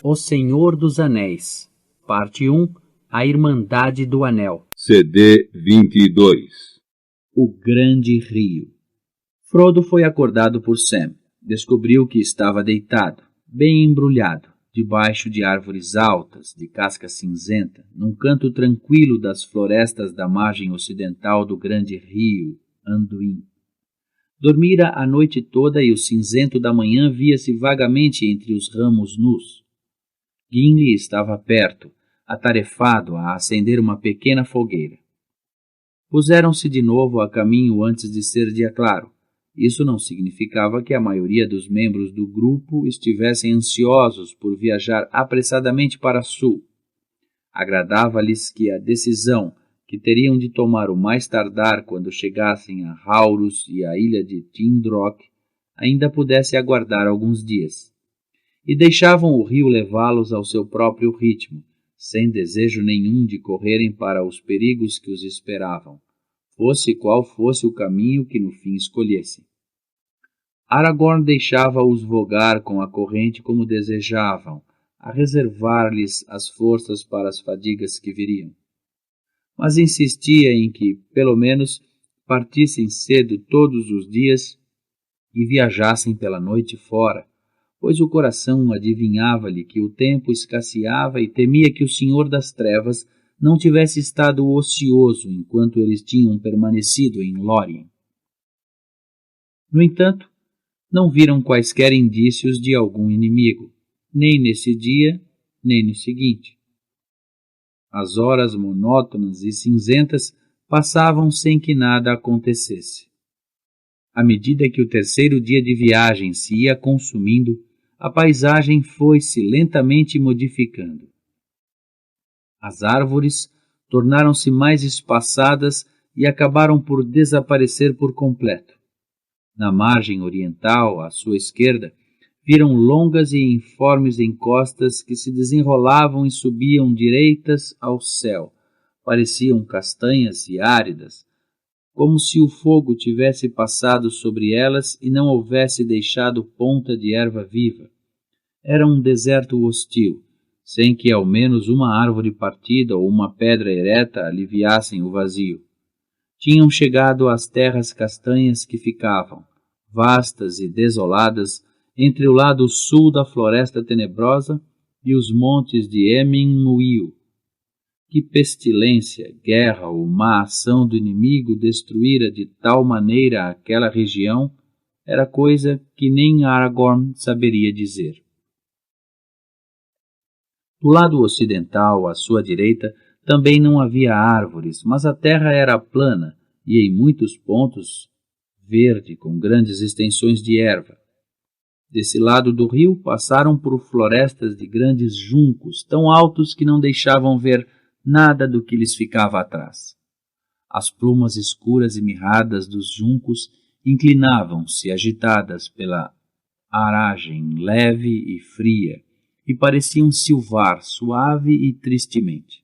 O Senhor dos Anéis, Parte 1, A Irmandade do Anel. CD 22. O Grande Rio. Frodo foi acordado por Sam. Descobriu que estava deitado, bem embrulhado, debaixo de árvores altas, de casca cinzenta, num canto tranquilo das florestas da margem ocidental do grande rio Anduin. Dormira a noite toda e o cinzento da manhã via-se vagamente entre os ramos nus. Gimli estava perto, atarefado a acender uma pequena fogueira. Puseram-se de novo a caminho antes de ser dia claro. Isso não significava que a maioria dos membros do grupo estivessem ansiosos por viajar apressadamente para sul. Agradava-lhes que a decisão que teriam de tomar o mais tardar quando chegassem a Haurus e à ilha de Tindrock ainda pudesse aguardar alguns dias. E deixavam o rio levá-los ao seu próprio ritmo, sem desejo nenhum de correrem para os perigos que os esperavam, fosse qual fosse o caminho que no fim escolhessem. Aragorn deixava-os vogar com a corrente como desejavam, a reservar-lhes as forças para as fadigas que viriam. Mas insistia em que, pelo menos, partissem cedo todos os dias e viajassem pela noite fora, pois o coração adivinhava-lhe que o tempo escasseava e temia que o Senhor das Trevas não tivesse estado ocioso enquanto eles tinham permanecido em Lórien. No entanto, não viram quaisquer indícios de algum inimigo, nem nesse dia, nem no seguinte. As horas monótonas e cinzentas passavam sem que nada acontecesse. À medida que o terceiro dia de viagem se ia consumindo, a paisagem foi-se lentamente modificando. As árvores tornaram-se mais espaçadas e acabaram por desaparecer por completo. Na margem oriental, à sua esquerda, viram longas e informes encostas que se desenrolavam e subiam direitas ao céu. Pareciam castanhas e áridas, como se o fogo tivesse passado sobre elas e não houvesse deixado ponta de erva viva. Era um deserto hostil, sem que ao menos uma árvore partida ou uma pedra ereta aliviassem o vazio. Tinham chegado às terras castanhas que ficavam, vastas e desoladas, entre o lado sul da Floresta Tenebrosa e os montes de Emin-Muil. Que pestilência, guerra ou má ação do inimigo destruíra de tal maneira aquela região era coisa que nem Aragorn saberia dizer. Do lado ocidental, à sua direita, também não havia árvores, mas a terra era plana e, em muitos pontos, verde, com grandes extensões de erva. Desse lado do rio, passaram por florestas de grandes juncos, tão altos que não deixavam ver nada do que lhes ficava atrás. As plumas escuras e mirradas dos juncos inclinavam-se, agitadas pela aragem leve e fria, e pareciam silvar suave e tristemente.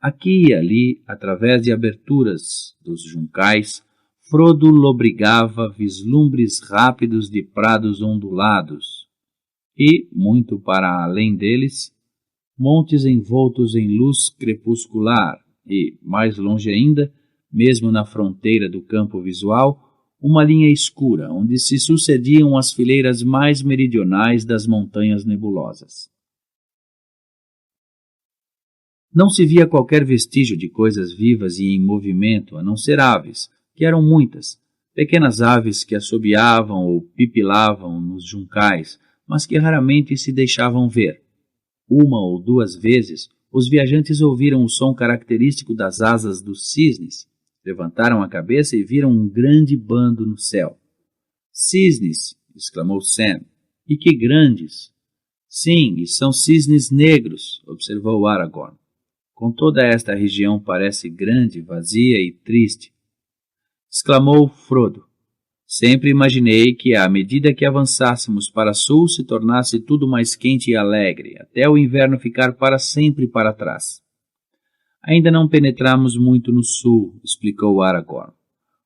Aqui e ali, através de aberturas dos juncais, Frodo lobrigava vislumbres rápidos de prados ondulados e, muito para além deles, montes envoltos em luz crepuscular e, mais longe ainda, mesmo na fronteira do campo visual, uma linha escura, onde se sucediam as fileiras mais meridionais das montanhas nebulosas. Não se via qualquer vestígio de coisas vivas e em movimento, a não ser aves, que eram muitas, pequenas aves que assobiavam ou pipilavam nos juncais, mas que raramente se deixavam ver. Uma ou duas vezes, os viajantes ouviram o som característico das asas dos cisnes. Levantaram a cabeça e viram um grande bando no céu. "Cisnes!" exclamou Sam. "E que grandes!" "Sim, e são cisnes negros", observou Aragorn. "Com toda esta região parece grande, vazia e triste", exclamou Frodo. "Sempre imaginei que, à medida que avançássemos para sul, se tornasse tudo mais quente e alegre, até o inverno ficar para sempre para trás." "Ainda não penetramos muito no sul", explicou Aragorn.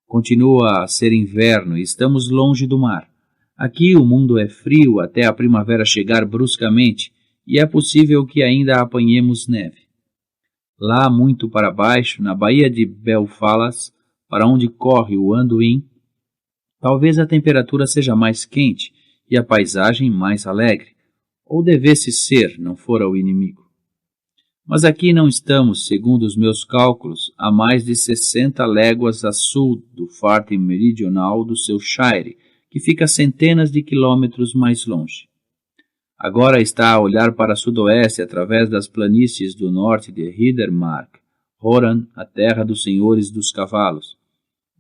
"Continua a ser inverno e estamos longe do mar. Aqui o mundo é frio até a primavera chegar bruscamente, e é possível que ainda apanhemos neve. Lá muito para baixo, na baía de Belfalas, para onde corre o Anduin, talvez a temperatura seja mais quente e a paisagem mais alegre, ou devesse ser, não fora o inimigo. Mas aqui não estamos, segundo os meus cálculos, a mais de 60 léguas a sul do farte meridional do seu Shire, que fica centenas de quilômetros mais longe. Agora está a olhar para sudoeste através das planícies do norte de Hidermark, Horan, a terra dos senhores dos cavalos.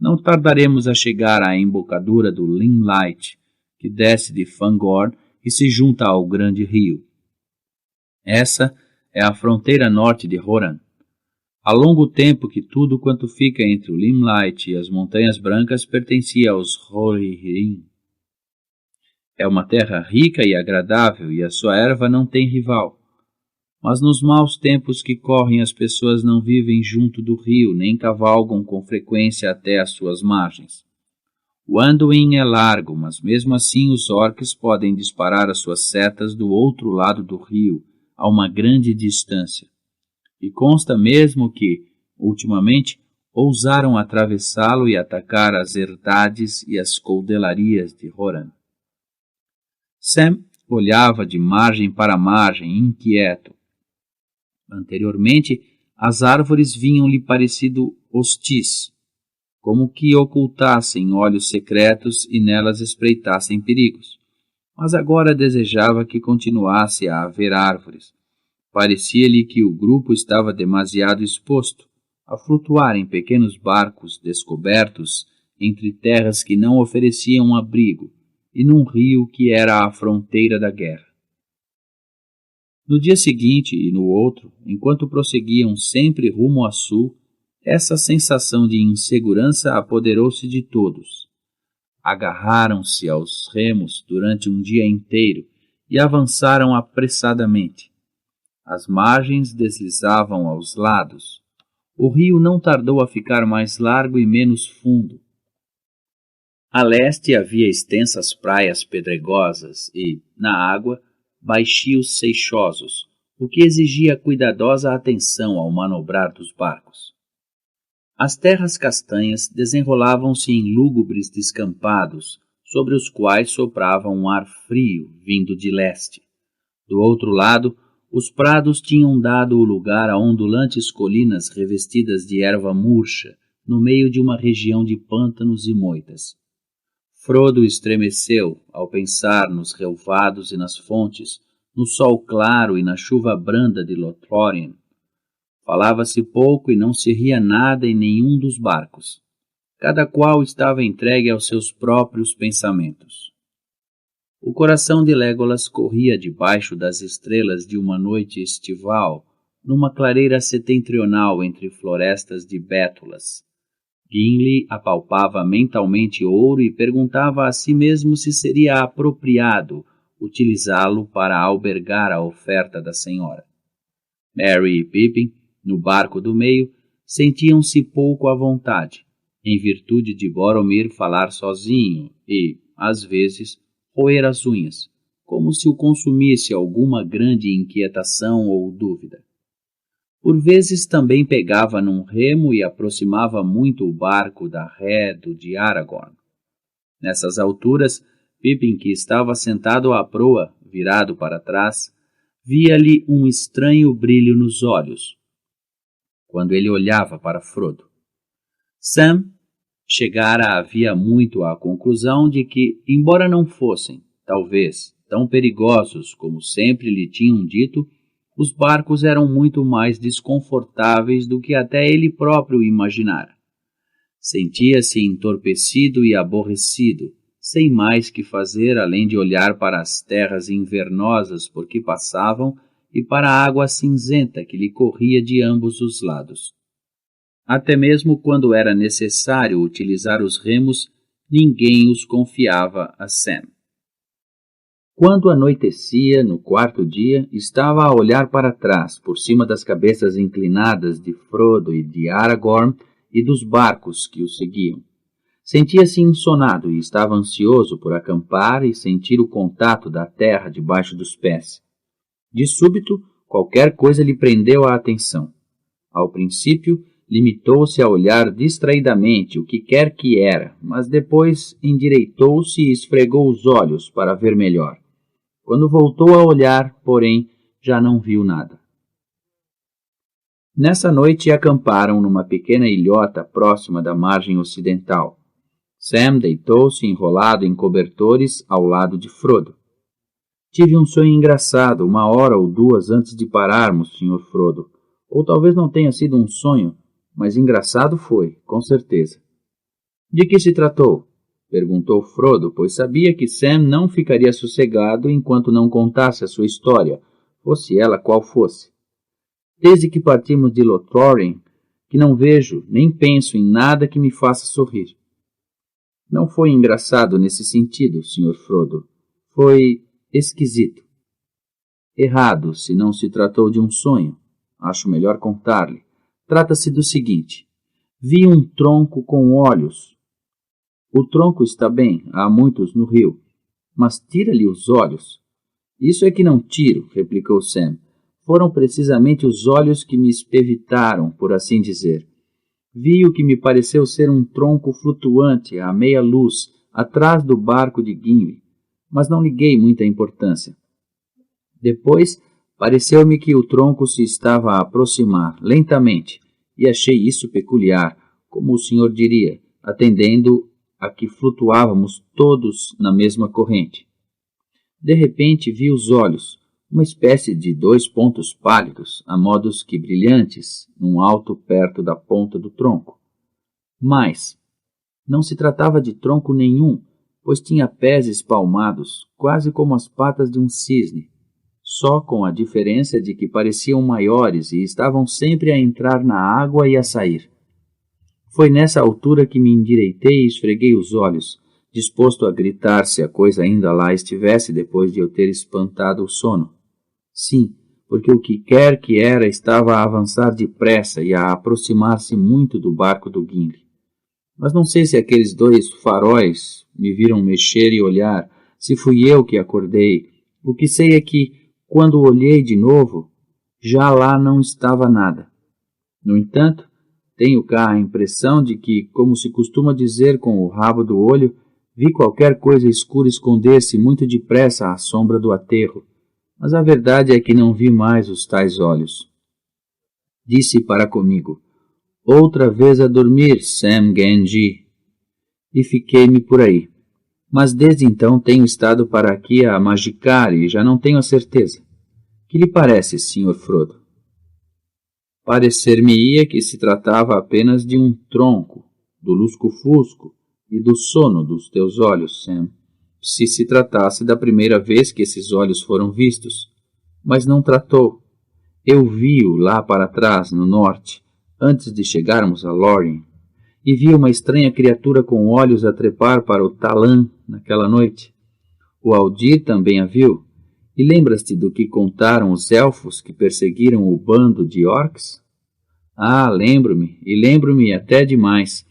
Não tardaremos a chegar à embocadura do Limelight, que desce de Fangorn e se junta ao grande rio. Essa é a fronteira norte de Horan. Há longo tempo que tudo quanto fica entre o Limelight e as Montanhas Brancas pertencia aos Rohirrim. É uma terra rica e agradável e a sua erva não tem rival. Mas nos maus tempos que correm as pessoas não vivem junto do rio, nem cavalgam com frequência até as suas margens. O Anduin é largo, mas mesmo assim os orques podem disparar as suas setas do outro lado do rio, a uma grande distância. E consta mesmo que, ultimamente, ousaram atravessá-lo e atacar as herdades e as coudelarias de Horan. Sam olhava de margem para margem, inquieto. Anteriormente, as árvores vinham-lhe parecido hostis, como que ocultassem olhos secretos e nelas espreitassem perigos. Mas agora desejava que continuasse a haver árvores. Parecia-lhe que o grupo estava demasiado exposto a flutuar em pequenos barcos descobertos entre terras que não ofereciam abrigo e num rio que era a fronteira da guerra. No dia seguinte e no outro, enquanto prosseguiam sempre rumo a sul, essa sensação de insegurança apoderou-se de todos. Agarraram-se aos remos durante um dia inteiro e avançaram apressadamente. As margens deslizavam aos lados. O rio não tardou a ficar mais largo e menos fundo. A leste havia extensas praias pedregosas e, na água, baixios seixosos, o que exigia cuidadosa atenção ao manobrar dos barcos. As terras castanhas desenrolavam-se em lúgubres descampados, sobre os quais soprava um ar frio vindo de leste. Do outro lado, os prados tinham dado o lugar a ondulantes colinas revestidas de erva murcha, no meio de uma região de pântanos e moitas. Frodo estremeceu ao pensar nos relvados e nas fontes, no sol claro e na chuva branda de Lothlórien. Falava-se pouco e não se ria nada em nenhum dos barcos. Cada qual estava entregue aos seus próprios pensamentos. O coração de Legolas corria debaixo das estrelas de uma noite estival, numa clareira setentrional entre florestas de bétulas. Gimli apalpava mentalmente ouro e perguntava a si mesmo se seria apropriado utilizá-lo para albergar a oferta da senhora. Merry e Pippin, no barco do meio, sentiam-se pouco à vontade, em virtude de Boromir falar sozinho e, às vezes, roer as unhas, como se o consumisse alguma grande inquietação ou dúvida. Por vezes também pegava num remo e aproximava muito o barco da ré de Aragorn. Nessas alturas, Pippin, que estava sentado à proa, virado para trás, via-lhe um estranho brilho nos olhos, quando ele olhava para Frodo. Sam chegara havia muito à conclusão de que, embora não fossem, talvez, tão perigosos como sempre lhe tinham dito, os barcos eram muito mais desconfortáveis do que até ele próprio imaginara. Sentia-se entorpecido e aborrecido, sem mais que fazer além de olhar para as terras invernosas por que passavam e para a água cinzenta que lhe corria de ambos os lados. Até mesmo quando era necessário utilizar os remos, ninguém os confiava a Sam. Quando anoitecia, no quarto dia, estava a olhar para trás, por cima das cabeças inclinadas de Frodo e de Aragorn e dos barcos que o seguiam. Sentia-se insonado e estava ansioso por acampar e sentir o contato da terra debaixo dos pés. De súbito, qualquer coisa lhe prendeu a atenção. Ao princípio, limitou-se a olhar distraidamente o que quer que era, mas depois endireitou-se e esfregou os olhos para ver melhor. Quando voltou a olhar, porém, já não viu nada. Nessa noite acamparam numa pequena ilhota próxima da margem ocidental. Sam deitou-se enrolado em cobertores ao lado de Frodo. Tive um sonho engraçado 1 ou 2 antes de pararmos, Sr. Frodo. Ou talvez não tenha sido um sonho, mas engraçado foi, com certeza. De que se tratou? Perguntou Frodo, pois sabia que Sam não ficaria sossegado enquanto não contasse a sua história, fosse ela qual fosse. Desde que partimos de Lothlórien, que não vejo nem penso em nada que me faça sorrir. Não foi engraçado nesse sentido, Sr. Frodo. Foi esquisito. Errado, se não se tratou de um sonho. Acho melhor contar-lhe. Trata-se do seguinte. Vi um tronco com olhos. O tronco está bem, há muitos no rio, mas tira-lhe os olhos. Isso é que não tiro, replicou Sam. Foram precisamente os olhos que me espevitaram, por assim dizer. Vi o que me pareceu ser um tronco flutuante à meia luz, atrás do barco de Gimli, mas não liguei muita importância. Depois, pareceu-me que o tronco se estava a aproximar, lentamente, e achei isso peculiar, como o senhor diria, atendendo a que flutuávamos todos na mesma corrente. De repente vi os olhos, uma espécie de 2 pontos pálidos, a modos que brilhantes, num alto perto da ponta do tronco. Mas não se tratava de tronco nenhum, pois tinha pés espalmados, quase como as patas de um cisne, só com a diferença de que pareciam maiores e estavam sempre a entrar na água e a sair. Foi nessa altura que me endireitei e esfreguei os olhos, disposto a gritar se a coisa ainda lá estivesse depois de eu ter espantado o sono. Sim, porque o que quer que era estava a avançar depressa e a aproximar-se muito do barco do Gimli. Mas não sei se aqueles 2 faróis me viram mexer e olhar, se fui eu que acordei. O que sei é que, quando olhei de novo, já lá não estava nada. No entanto, tenho cá a impressão de que, como se costuma dizer com o rabo do olho, vi qualquer coisa escura esconder-se muito depressa à sombra do aterro. Mas a verdade é que não vi mais os tais olhos. Disse para comigo, outra vez a dormir, Sam Genji. E fiquei-me por aí. Mas desde então tenho estado para aqui a magicar e já não tenho a certeza. Que lhe parece, Sr. Frodo? Parecer-me-ia que se tratava apenas de um tronco, do lusco-fusco e do sono dos teus olhos, Sam. Se tratasse da primeira vez que esses olhos foram vistos. Mas não tratou. Eu vi-o lá para trás, no norte, antes de chegarmos a Lórien, e vi uma estranha criatura com olhos a trepar para o Talan naquela noite. O Aldir também a viu. E lembras-te do que contaram os elfos que perseguiram o bando de orcs? Ah, lembro-me, e lembro-me até demais.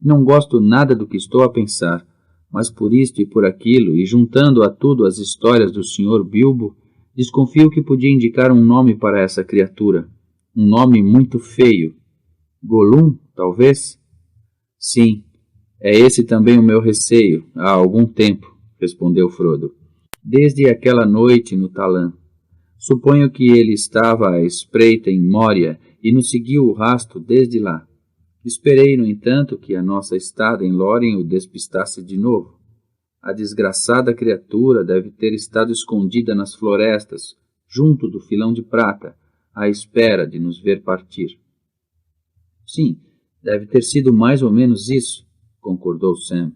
Não gosto nada do que estou a pensar. Mas por isto e por aquilo, e juntando a tudo as histórias do Sr. Bilbo, desconfio que podia indicar um nome para essa criatura. Um nome muito feio. Gollum, talvez? Sim, é esse também o meu receio, há algum tempo, respondeu Frodo. Desde aquela noite no Talan. Suponho que ele estava à espreita em Moria e nos seguiu o rastro desde lá. Esperei, no entanto, que a nossa estada em Lórien o despistasse de novo. A desgraçada criatura deve ter estado escondida nas florestas, junto do filão de prata, à espera de nos ver partir. Sim, deve ter sido mais ou menos isso, concordou Sam.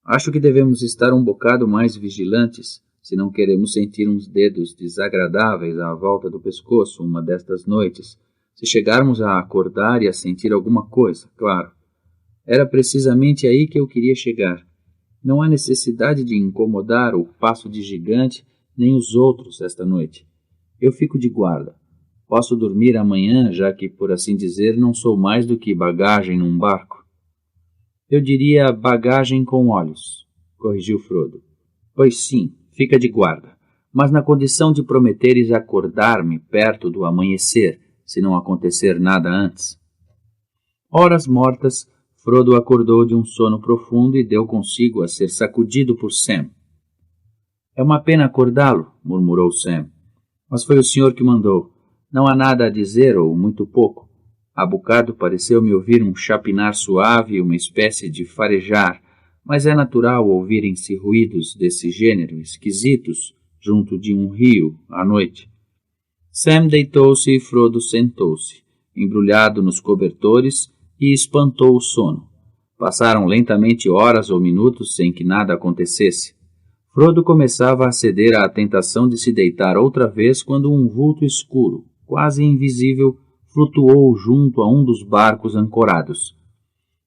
Acho que devemos estar um bocado mais vigilantes, se não queremos sentir uns dedos desagradáveis à volta do pescoço uma destas noites, se chegarmos a acordar e a sentir alguma coisa, claro. Era precisamente aí que eu queria chegar. Não há necessidade de incomodar o Passo de Gigante nem os outros esta noite. Eu fico de guarda. Posso dormir amanhã, já que, por assim dizer, não sou mais do que bagagem num barco. Eu diria bagagem com olhos, corrigiu Frodo. Pois sim, fica de guarda. mas na condição de prometeres acordar-me perto do amanhecer, se não acontecer nada antes. Horas mortas, Frodo acordou de um sono profundo e deu consigo a ser sacudido por Sam. É uma pena acordá-lo, murmurou Sam, mas foi o senhor que mandou. Não há nada a dizer, ou muito pouco. Há bocado pareceu-me ouvir um chapinar suave e uma espécie de farejar, mas é natural ouvirem-se ruídos desse gênero, esquisitos, junto de um rio, à noite. Sam deitou-se e Frodo sentou-se, embrulhado nos cobertores, e espantou o sono. Passaram lentamente horas ou minutos sem que nada acontecesse. Frodo começava a ceder à tentação de se deitar outra vez quando um vulto escuro, quase invisível, flutuou junto a um dos barcos ancorados.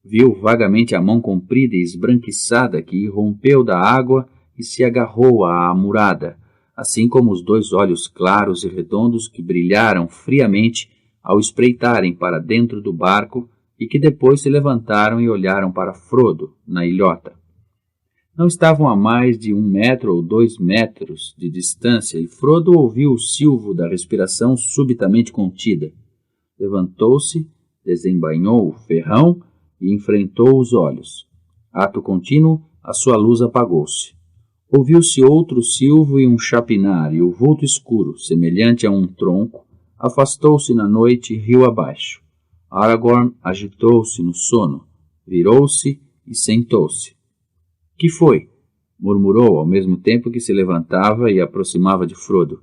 Viu vagamente a mão comprida e esbranquiçada que irrompeu da água e se agarrou à amurada, assim como os 2 olhos claros e redondos que brilharam friamente ao espreitarem para dentro do barco e que depois se levantaram e olharam para Frodo, na ilhota. Não estavam a mais de 1 metro ou 2 metros de distância e Frodo ouviu o silvo da respiração subitamente contida. Levantou-se, desembainhou o ferrão e enfrentou os olhos. Ato contínuo, a sua luz apagou-se. Ouviu-se outro silvo e um chapinar, e o vulto escuro, semelhante a um tronco, afastou-se na noite rio abaixo. Aragorn agitou-se no sono, virou-se e sentou-se. Que foi? Murmurou ao mesmo tempo que se levantava e aproximava de Frodo.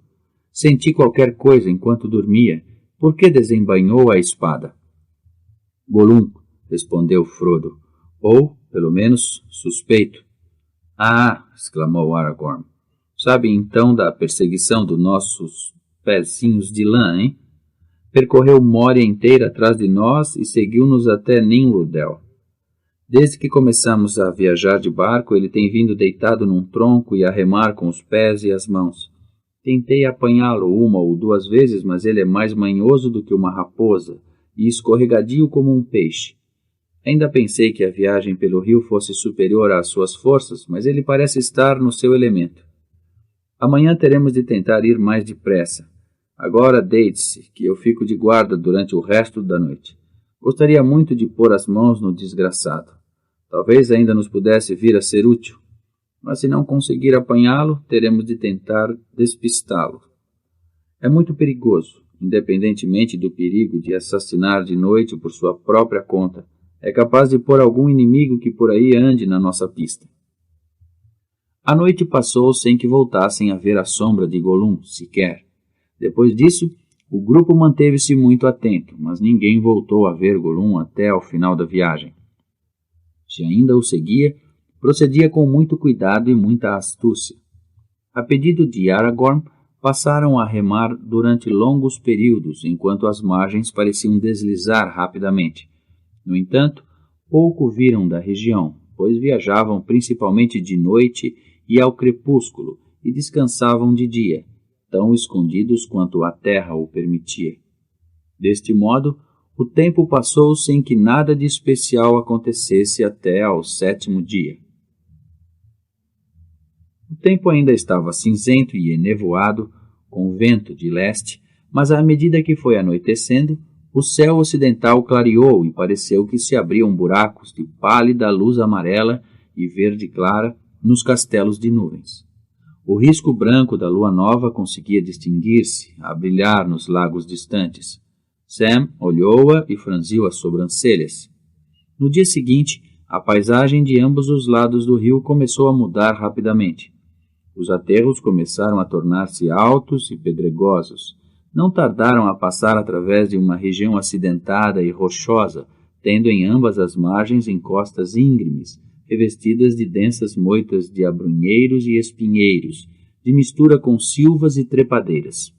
Senti qualquer coisa enquanto dormia. Por que desembainhou a espada? Gollum, respondeu Frodo, ou, pelo menos, suspeito. Ah, exclamou Aragorn. Sabe então da perseguição dos nossos pezinhos de lã, hein? Percorreu Moria inteira atrás de nós e seguiu-nos até Nimrodel. Desde que começamos a viajar de barco, ele tem vindo deitado num tronco e a remar com os pés e as mãos. Tentei apanhá-lo 1 ou 2 vezes, mas ele é mais manhoso do que uma raposa e escorregadio como um peixe. Ainda pensei que a viagem pelo rio fosse superior às suas forças, mas ele parece estar no seu elemento. Amanhã teremos de tentar ir mais depressa. Agora deite-se, que eu fico de guarda durante o resto da noite. Gostaria muito de pôr as mãos no desgraçado. Talvez ainda nos pudesse vir a ser útil. Mas se não conseguir apanhá-lo, teremos de tentar despistá-lo. É muito perigoso, independentemente do perigo de assassinar de noite por sua própria conta. É capaz de pôr algum inimigo que por aí ande na nossa pista. A noite passou sem que voltassem a ver a sombra de Gollum, sequer. Depois disso, o grupo manteve-se muito atento, mas ninguém voltou a ver Gollum até ao final da viagem. Se ainda o seguia, procedia com muito cuidado e muita astúcia. A pedido de Aragorn, passaram a remar durante longos períodos, enquanto as margens pareciam deslizar rapidamente. No entanto, pouco viram da região, pois viajavam principalmente de noite e ao crepúsculo, e descansavam de dia, tão escondidos quanto a terra o permitia. Deste modo, o tempo passou sem que nada de especial acontecesse até ao 7º dia. O tempo ainda estava cinzento e enevoado, com vento de leste, mas à medida que foi anoitecendo, o céu ocidental clareou e pareceu que se abriam buracos de pálida luz amarela e verde clara nos castelos de nuvens. O risco branco da lua nova conseguia distinguir-se, a brilhar nos lagos distantes. Sam olhou-a e franziu as sobrancelhas. No dia seguinte, a paisagem de ambos os lados do rio começou a mudar rapidamente. Os aterros começaram a tornar-se altos e pedregosos. Não tardaram a passar através de uma região acidentada e rochosa, tendo em ambas as margens encostas íngremes, revestidas de densas moitas de abrunheiros e espinheiros, de mistura com silvas e trepadeiras.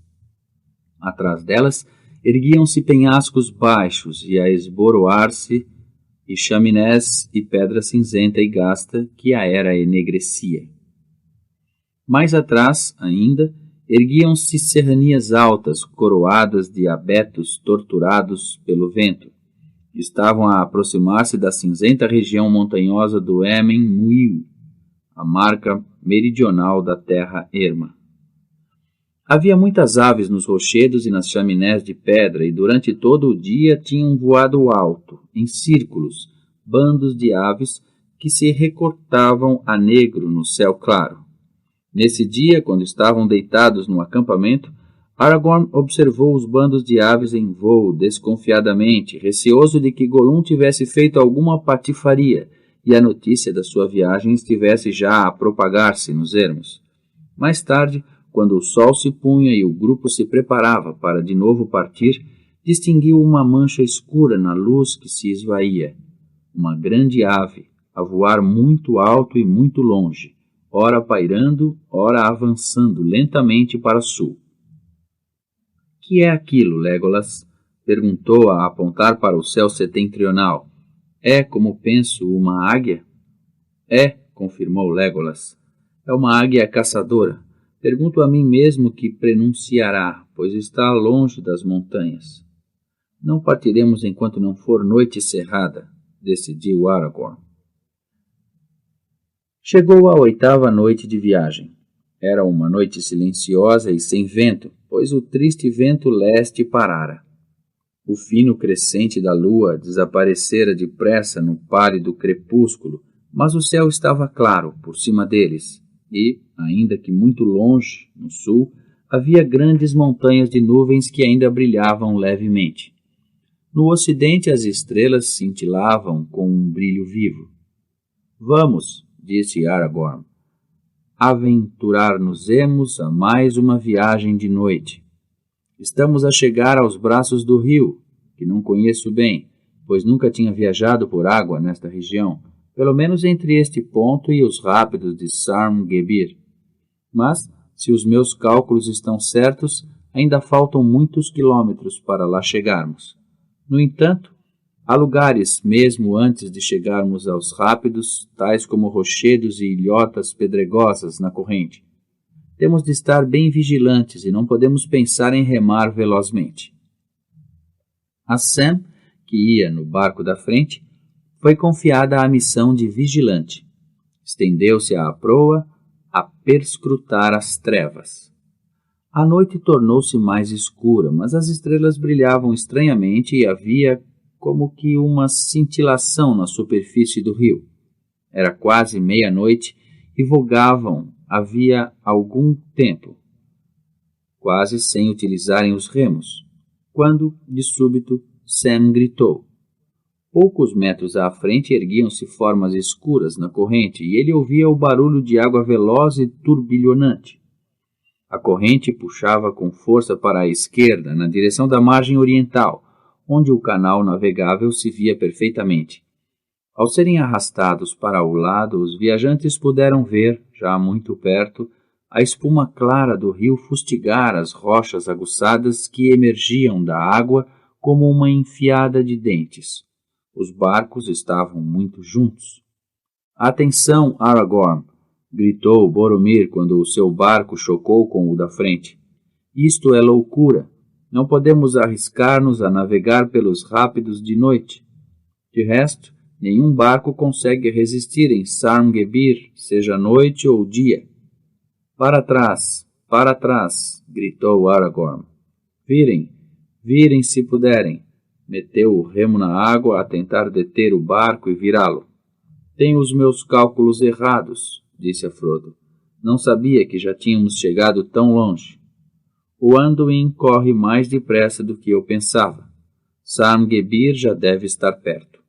Atrás delas, erguiam-se penhascos baixos e a esboroar-se, e chaminés e pedra cinzenta e gasta que a era enegrecia. Mais atrás, ainda, erguiam-se serranias altas, coroadas de abetos torturados pelo vento. Estavam a aproximar-se da cinzenta região montanhosa do Emen Muil, a marca meridional da terra erma. Havia muitas aves nos rochedos e nas chaminés de pedra, e durante todo o dia tinham voado alto, em círculos, bandos de aves que se recortavam a negro no céu claro. Nesse dia, quando estavam deitados no acampamento, Aragorn observou os bandos de aves em voo desconfiadamente, receoso de que Gollum tivesse feito alguma patifaria e a notícia da sua viagem estivesse já a propagar-se nos ermos. Mais tarde, quando o sol se punha e o grupo se preparava para de novo partir, distinguiu uma mancha escura na luz que se esvaía. Uma grande ave, a voar muito alto e muito longe, ora pairando, ora avançando lentamente para sul. Que é aquilo, Legolas? Perguntou a apontar para o céu setentrional. É, como penso, uma águia? É, confirmou Legolas. É uma águia caçadora. Pergunto a mim mesmo que pronunciará, pois está longe das montanhas. Não partiremos enquanto não for noite cerrada, decidiu Aragorn. Chegou a 8ª noite de viagem. Era uma noite silenciosa e sem vento, pois o triste vento leste parara. O fino crescente da lua desaparecera depressa no pálido crepúsculo, mas o céu estava claro por cima deles, e, ainda que muito longe, no sul, havia grandes montanhas de nuvens que ainda brilhavam levemente. No ocidente as estrelas cintilavam com um brilho vivo. Vamos, disse Aragorn, aventurar-nos-emos a mais uma viagem de noite. Estamos a chegar aos braços do rio, que não conheço bem, pois nunca tinha viajado por água nesta região, pelo menos entre este ponto e os rápidos de Sarm-Gebir. Mas, se os meus cálculos estão certos, ainda faltam muitos quilômetros para lá chegarmos. No entanto, há lugares, mesmo antes de chegarmos aos rápidos, tais como rochedos e ilhotas pedregosas na corrente. Temos de estar bem vigilantes e não podemos pensar em remar velozmente. A Sam, que ia no barco da frente, foi confiada a missão de vigilante. Estendeu-se à proa a perscrutar as trevas. A noite tornou-se mais escura, mas as estrelas brilhavam estranhamente e havia como que uma cintilação na superfície do rio. Era quase meia-noite e vogavam havia algum tempo, quase sem utilizarem os remos, quando, de súbito, Sam gritou. Poucos metros à frente erguiam-se formas escuras na corrente e ele ouvia o barulho de água veloz e turbilhonante. A corrente puxava com força para a esquerda, na direção da margem oriental, onde o canal navegável se via perfeitamente. Ao serem arrastados para o lado, os viajantes puderam ver, já muito perto, a espuma clara do rio fustigar as rochas aguçadas que emergiam da água como uma enfiada de dentes. Os barcos estavam muito juntos. Atenção, Aragorn! Gritou Boromir quando o seu barco chocou com o da frente. Isto é loucura. Não podemos arriscar-nos a navegar pelos rápidos de noite. De resto, nenhum barco consegue resistir em Sarm-Gebir, seja noite ou dia. Para trás, gritou Aragorn. Virem se puderem. Meteu o remo na água a tentar deter o barco e virá-lo. Tenho os meus cálculos errados, disse a Frodo. Não sabia que já tínhamos chegado tão longe. O Anduin corre mais depressa do que eu pensava. Sarm-Gebir já deve estar perto.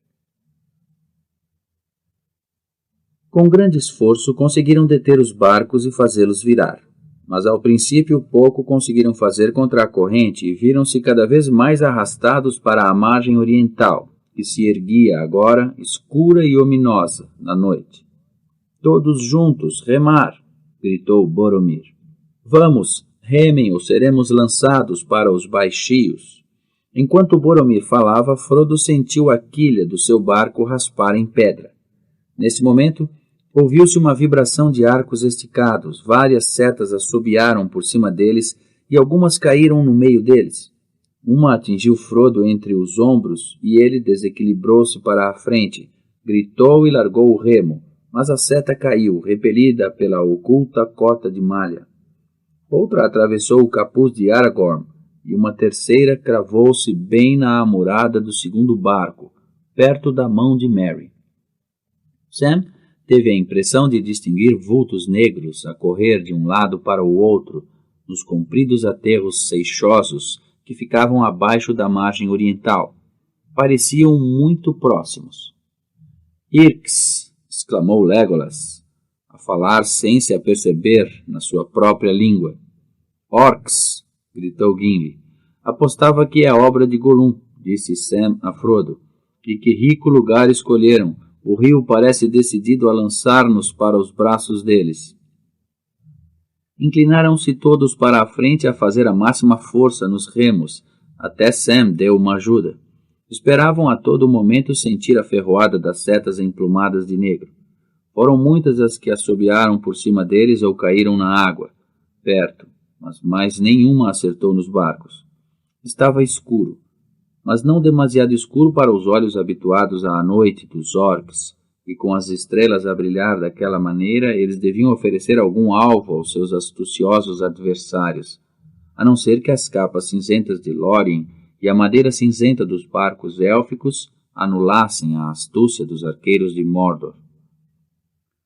Com grande esforço conseguiram deter os barcos e fazê-los virar. Mas ao princípio pouco conseguiram fazer contra a corrente e viram-se cada vez mais arrastados para a margem oriental, que se erguia agora escura e ominosa na noite. Todos juntos, remar! Gritou Boromir. Vamos, remem ou seremos lançados para os baixios. Enquanto Boromir falava, Frodo sentiu a quilha do seu barco raspar em pedra. Nesse momento, ouviu-se uma vibração de arcos esticados, várias setas assobiaram por cima deles e algumas caíram no meio deles. Uma atingiu Frodo entre os ombros e ele desequilibrou-se para a frente, gritou e largou o remo, mas a seta caiu, repelida pela oculta cota de malha. Outra atravessou o capuz de Aragorn, e uma terceira cravou-se bem na amurada do segundo barco, perto da mão de Merry. Sam teve a impressão de distinguir vultos negros a correr de um lado para o outro, nos compridos aterros seixosos que ficavam abaixo da margem oriental. Pareciam muito próximos. "Irks!" exclamou Legolas, a falar sem se aperceber na sua própria língua. "Orcs!" gritou Gimli. "Apostava que é obra de Gollum", disse Sam a Frodo. "E que rico lugar escolheram! O rio parece decidido a lançar-nos para os braços deles." Inclinaram-se todos para a frente a fazer a máxima força nos remos. Até Sam deu uma ajuda. Esperavam a todo momento sentir a ferroada das setas emplumadas de negro. Foram muitas as que assobiaram por cima deles ou caíram na água, perto, mas mais nenhuma acertou nos barcos. Estava escuro, mas não demasiado escuro para os olhos habituados à noite dos orcs, e com as estrelas a brilhar daquela maneira, eles deviam oferecer algum alvo aos seus astuciosos adversários, a não ser que as capas cinzentas de Lórien e a madeira cinzenta dos barcos élficos anulassem a astúcia dos arqueiros de Mordor.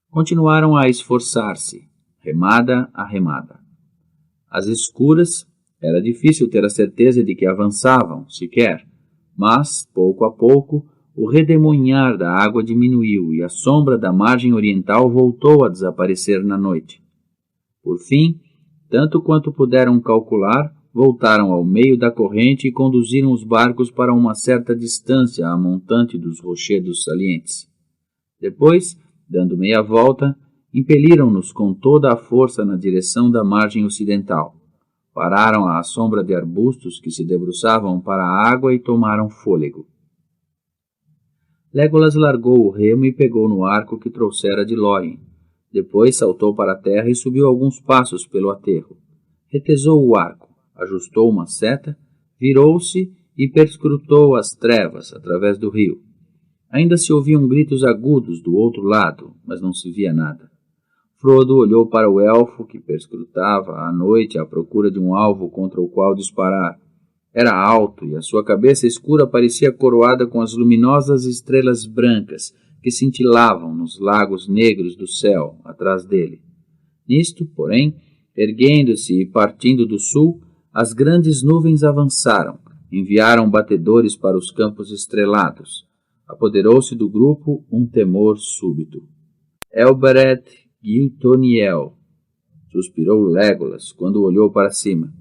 Continuaram a esforçar-se, remada a remada. Às escuras, era difícil ter a certeza de que avançavam, sequer, mas, pouco a pouco, o redemoinhar da água diminuiu e a sombra da margem oriental voltou a desaparecer na noite. Por fim, tanto quanto puderam calcular, voltaram ao meio da corrente e conduziram os barcos para uma certa distância a montante dos rochedos salientes. Depois, dando meia volta, impeliram-nos com toda a força na direção da margem ocidental. Pararam à sombra de arbustos que se debruçavam para a água e tomaram fôlego. Legolas largou o remo e pegou no arco que trouxera de Lórien. Depois saltou para a terra e subiu alguns passos pelo aterro. Retesou o arco, ajustou uma seta, virou-se e perscrutou as trevas através do rio. Ainda se ouviam gritos agudos do outro lado, mas não se via nada. Frodo olhou para o elfo que perscrutava à noite à procura de um alvo contra o qual disparar. Era alto e a sua cabeça escura parecia coroada com as luminosas estrelas brancas que cintilavam nos lagos negros do céu atrás dele. Nisto, porém, erguendo-se e partindo do sul, as grandes nuvens avançaram, enviaram batedores para os campos estrelados. Apoderou-se do grupo um temor súbito. "Elbereth Gil-Toniel", suspirou Legolas quando olhou para cima.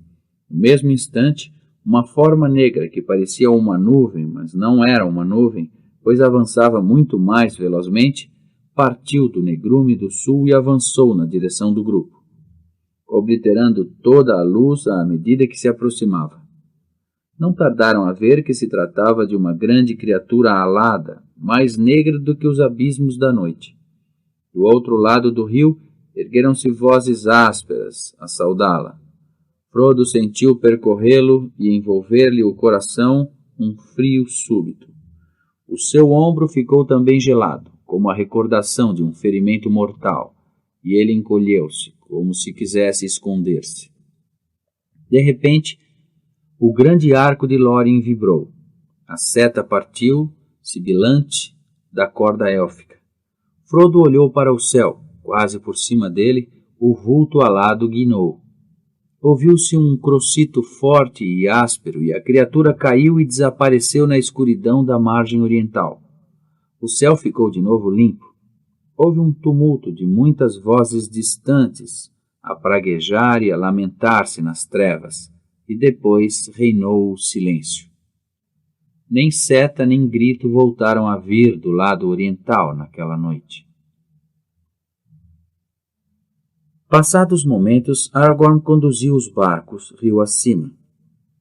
No mesmo instante, uma forma negra que parecia uma nuvem, mas não era uma nuvem, pois avançava muito mais velozmente, partiu do negrume do sul e avançou na direção do grupo, obliterando toda a luz à medida que se aproximava. Não tardaram a ver que se tratava de uma grande criatura alada, mais negra do que os abismos da noite. Do outro lado do rio, ergueram-se vozes ásperas a saudá-la. Frodo sentiu percorrê-lo e envolver-lhe o coração um frio súbito. O seu ombro ficou também gelado, como a recordação de um ferimento mortal, e ele encolheu-se, como se quisesse esconder-se. De repente, o grande arco de Lórien vibrou. A seta partiu, sibilante, da corda élfica. Frodo olhou para o céu. Quase por cima dele, o vulto alado guinou. Ouviu-se um crocito forte e áspero, e a criatura caiu e desapareceu na escuridão da margem oriental. O céu ficou de novo limpo. Houve um tumulto de muitas vozes distantes, a praguejar e a lamentar-se nas trevas, e depois reinou o silêncio. Nem seta nem grito voltaram a vir do lado oriental naquela noite. Passados momentos, Aragorn conduziu os barcos rio acima.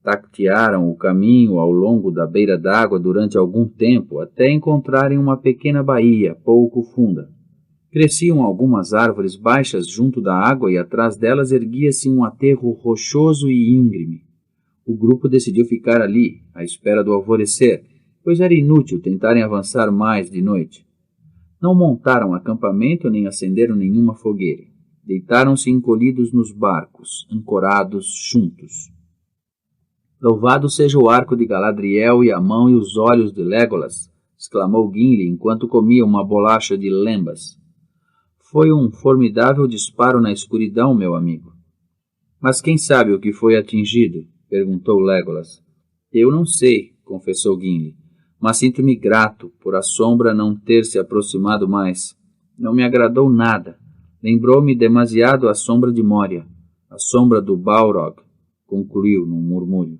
Tatearam o caminho ao longo da beira d'água durante algum tempo, até encontrarem uma pequena baía pouco funda. Cresciam algumas árvores baixas junto da água e atrás delas erguia-se um aterro rochoso e íngreme. O grupo decidiu ficar ali, à espera do alvorecer, pois era inútil tentarem avançar mais de noite. Não montaram acampamento nem acenderam nenhuma fogueira. deitaram-se encolhidos nos barcos, ancorados juntos. Louvado seja o arco de Galadriel e a mão e os olhos de Legolas, exclamou Gimli enquanto comia uma bolacha de lembas. Foi um formidável disparo na escuridão, meu amigo. Mas quem sabe o que foi atingido? Perguntou Legolas. Eu não sei, confessou Gimli, mas sinto-me grato por a sombra não ter se aproximado mais. Não me agradou nada. Lembrou-me demasiado a sombra de Moria, a sombra do Balrog, concluiu num murmúrio.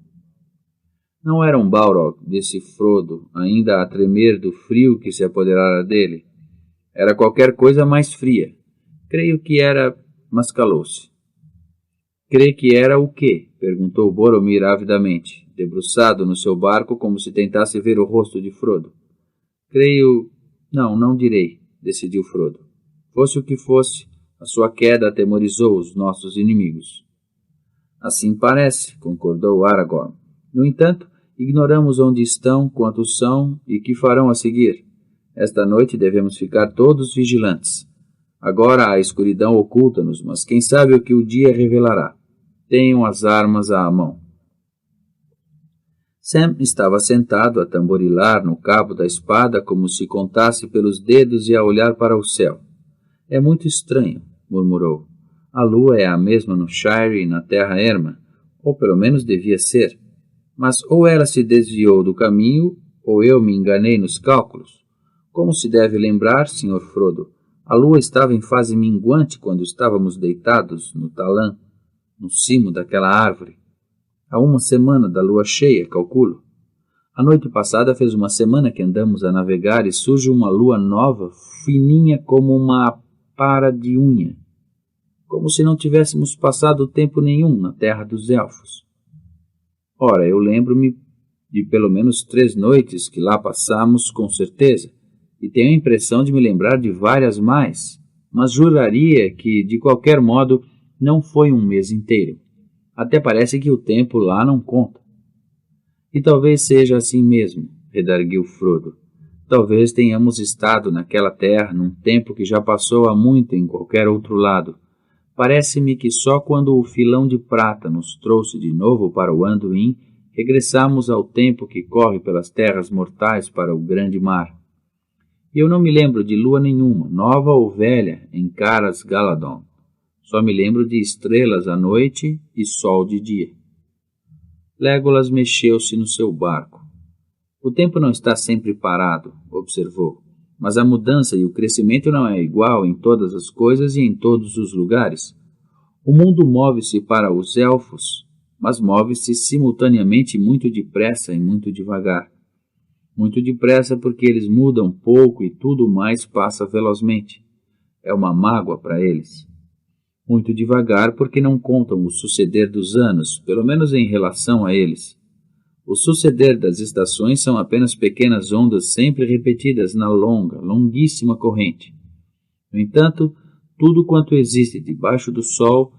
Não era um Balrog, disse Frodo, ainda a tremer do frio que se apoderara dele. Era qualquer coisa mais fria. Creio que era... mas calou-se. Crê que era o quê? Perguntou Boromir avidamente, debruçado no seu barco como se tentasse ver o rosto de Frodo. Creio... Não direi, decidiu Frodo. Fosse o que fosse, a sua queda atemorizou os nossos inimigos. Assim parece, concordou Aragorn. No entanto, ignoramos onde estão, quantos são e que farão a seguir. Esta noite devemos ficar todos vigilantes. Agora a escuridão oculta-nos, mas quem sabe o que o dia revelará. Tenham as armas à mão. Sam estava sentado a tamborilar no cabo da espada como se contasse pelos dedos e a olhar para o céu. É muito estranho, murmurou. A lua é a mesma no Shire e na Terra-Erma, ou pelo menos devia ser. Mas ou ela se desviou do caminho, ou eu me enganei nos cálculos. Como se deve lembrar, Sr. Frodo, a lua estava em fase minguante quando estávamos deitados no Talã, no cimo daquela árvore. Há uma semana da lua cheia, calculo. A noite passada fez uma semana que andamos a navegar e surge uma lua nova, fininha como uma para de unha, como se não tivéssemos passado tempo nenhum na terra dos elfos. Ora, eu lembro-me de pelo menos 3 noites que lá passamos com certeza, e tenho a impressão de me lembrar de várias mais, mas juraria que, de qualquer modo, não foi um mês inteiro. Até parece que o tempo lá não conta. E talvez seja assim mesmo, redarguiu Frodo. Talvez tenhamos estado naquela terra num tempo que já passou há muito em qualquer outro lado. Parece-me que só quando o filão de prata nos trouxe de novo para o Anduin, regressamos ao tempo que corre pelas terras mortais para o grande mar. E eu não me lembro de lua nenhuma, nova ou velha, em Caras Galadon. Só me lembro de estrelas à noite e sol de dia. Legolas mexeu-se no seu barco. O tempo não está sempre parado, observou, mas a mudança e o crescimento não é igual em todas as coisas e em todos os lugares. O mundo move-se para os elfos, mas move-se simultaneamente muito depressa e muito devagar. Muito depressa porque eles mudam pouco e tudo mais passa velozmente. É uma mágoa para eles. Muito devagar porque não contam o suceder dos anos, pelo menos em relação a eles. O suceder das estações são apenas pequenas ondas sempre repetidas na longuíssima corrente. No entanto, tudo quanto existe debaixo do sol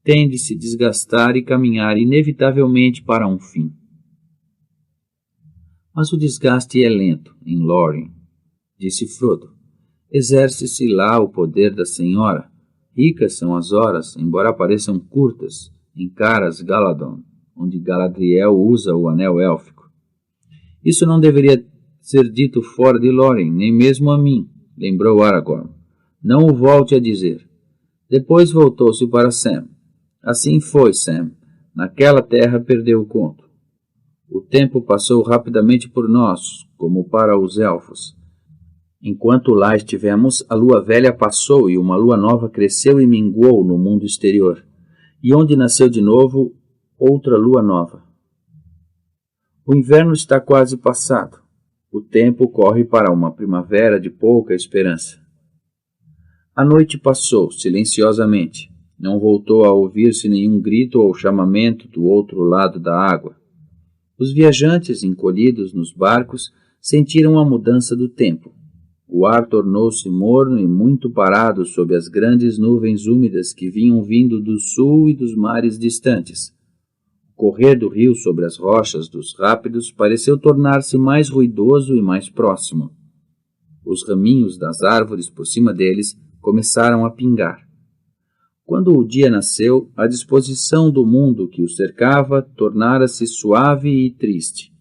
tende a se desgastar e caminhar inevitavelmente para um fim. Mas o desgaste é lento em Lórien, disse Frodo. Exerce-se lá o poder da Senhora. Ricas são as horas, embora pareçam curtas, em Caras Galadon, onde Galadriel usa o anel élfico. Isso não deveria ser dito fora de Lórien, nem mesmo a mim, lembrou Aragorn. Não o volte a dizer. Depois voltou-se para Sam. Assim foi, Sam. Naquela terra perdeu o conto. O tempo passou rapidamente por nós, como para os elfos. Enquanto lá estivemos, a lua velha passou e uma lua nova cresceu e minguou no mundo exterior. E onde nasceu de novo, outra lua nova. O inverno está quase passado. O tempo corre para uma primavera de pouca esperança. A noite passou silenciosamente. Não voltou a ouvir-se nenhum grito ou chamamento do outro lado da água. Os viajantes, encolhidos nos barcos, sentiram a mudança do tempo. O ar tornou-se morno e muito parado sob as grandes nuvens úmidas que vinham vindo do sul e dos mares distantes. O correr do rio sobre as rochas dos rápidos pareceu tornar-se mais ruidoso e mais próximo. Os raminhos das árvores por cima deles começaram a pingar. Quando o dia nasceu, a disposição do mundo que o cercava tornara-se suave e triste.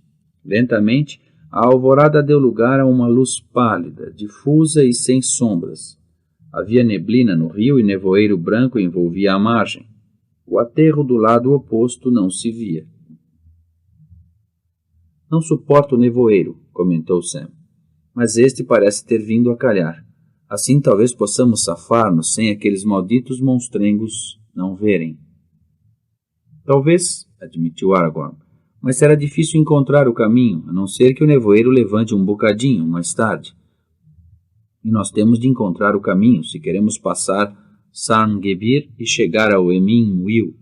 Lentamente, a alvorada deu lugar a uma luz pálida, difusa e sem sombras. Havia neblina no rio e nevoeiro branco envolvia a margem. O aterro do lado oposto não se via. Não suporto o nevoeiro, comentou Sam, mas este parece ter vindo a calhar. Assim talvez possamos safar-nos sem aqueles malditos monstrengos não verem. Talvez, admitiu Aragorn, mas será difícil encontrar o caminho, a não ser que o nevoeiro levante um bocadinho mais tarde. E nós temos de encontrar o caminho se queremos passar Sarngebir e chegar ao Emyn-Muil.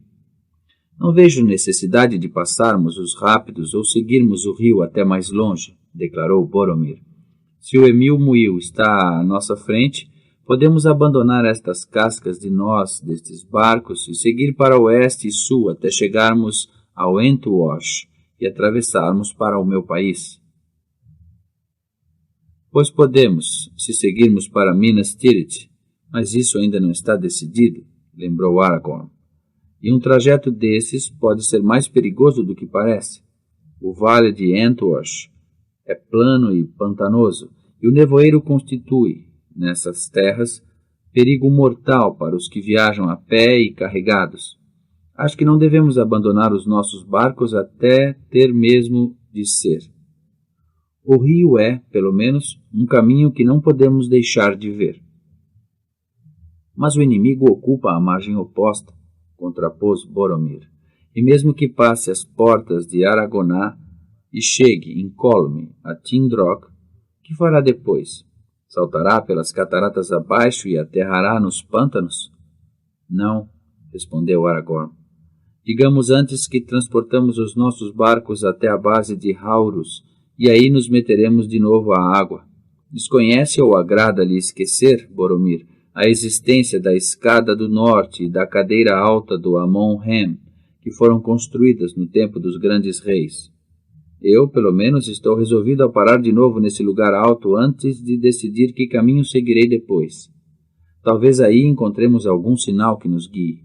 Não vejo necessidade de passarmos os rápidos ou seguirmos o rio até mais longe, declarou Boromir. Se o Emyn-Muil está à nossa frente, podemos abandonar estas cascas de nós destes barcos e seguir para oeste e sul até chegarmos ao Entwash e atravessarmos para o meu país. Pois podemos, se seguirmos para Minas Tirith, mas isso ainda não está decidido, lembrou Aragorn. E um trajeto desses pode ser mais perigoso do que parece. O vale de Entwash é plano e pantanoso, e o nevoeiro constitui, nessas terras, perigo mortal para os que viajam a pé e carregados. Acho que não devemos abandonar os nossos barcos até ter mesmo de ser. O rio é, pelo menos, um caminho que não podemos deixar de ver. Mas o inimigo ocupa a margem oposta, contrapôs Boromir, e mesmo que passe as portas de Aragoná e chegue incólume a Tindrock, que fará depois? Saltará pelas cataratas abaixo e aterrará nos pântanos? Não, respondeu Aragorn. Digamos antes que transportamos os nossos barcos até a base de Haurus, e aí nos meteremos de novo à água. Desconhece ou agrada-lhe esquecer, Boromir, a existência da escada do norte e da cadeira alta do Amon-Hen, que foram construídas no tempo dos grandes reis. Eu, pelo menos, estou resolvido a parar de novo nesse lugar alto antes de decidir que caminho seguirei depois. Talvez aí encontremos algum sinal que nos guie.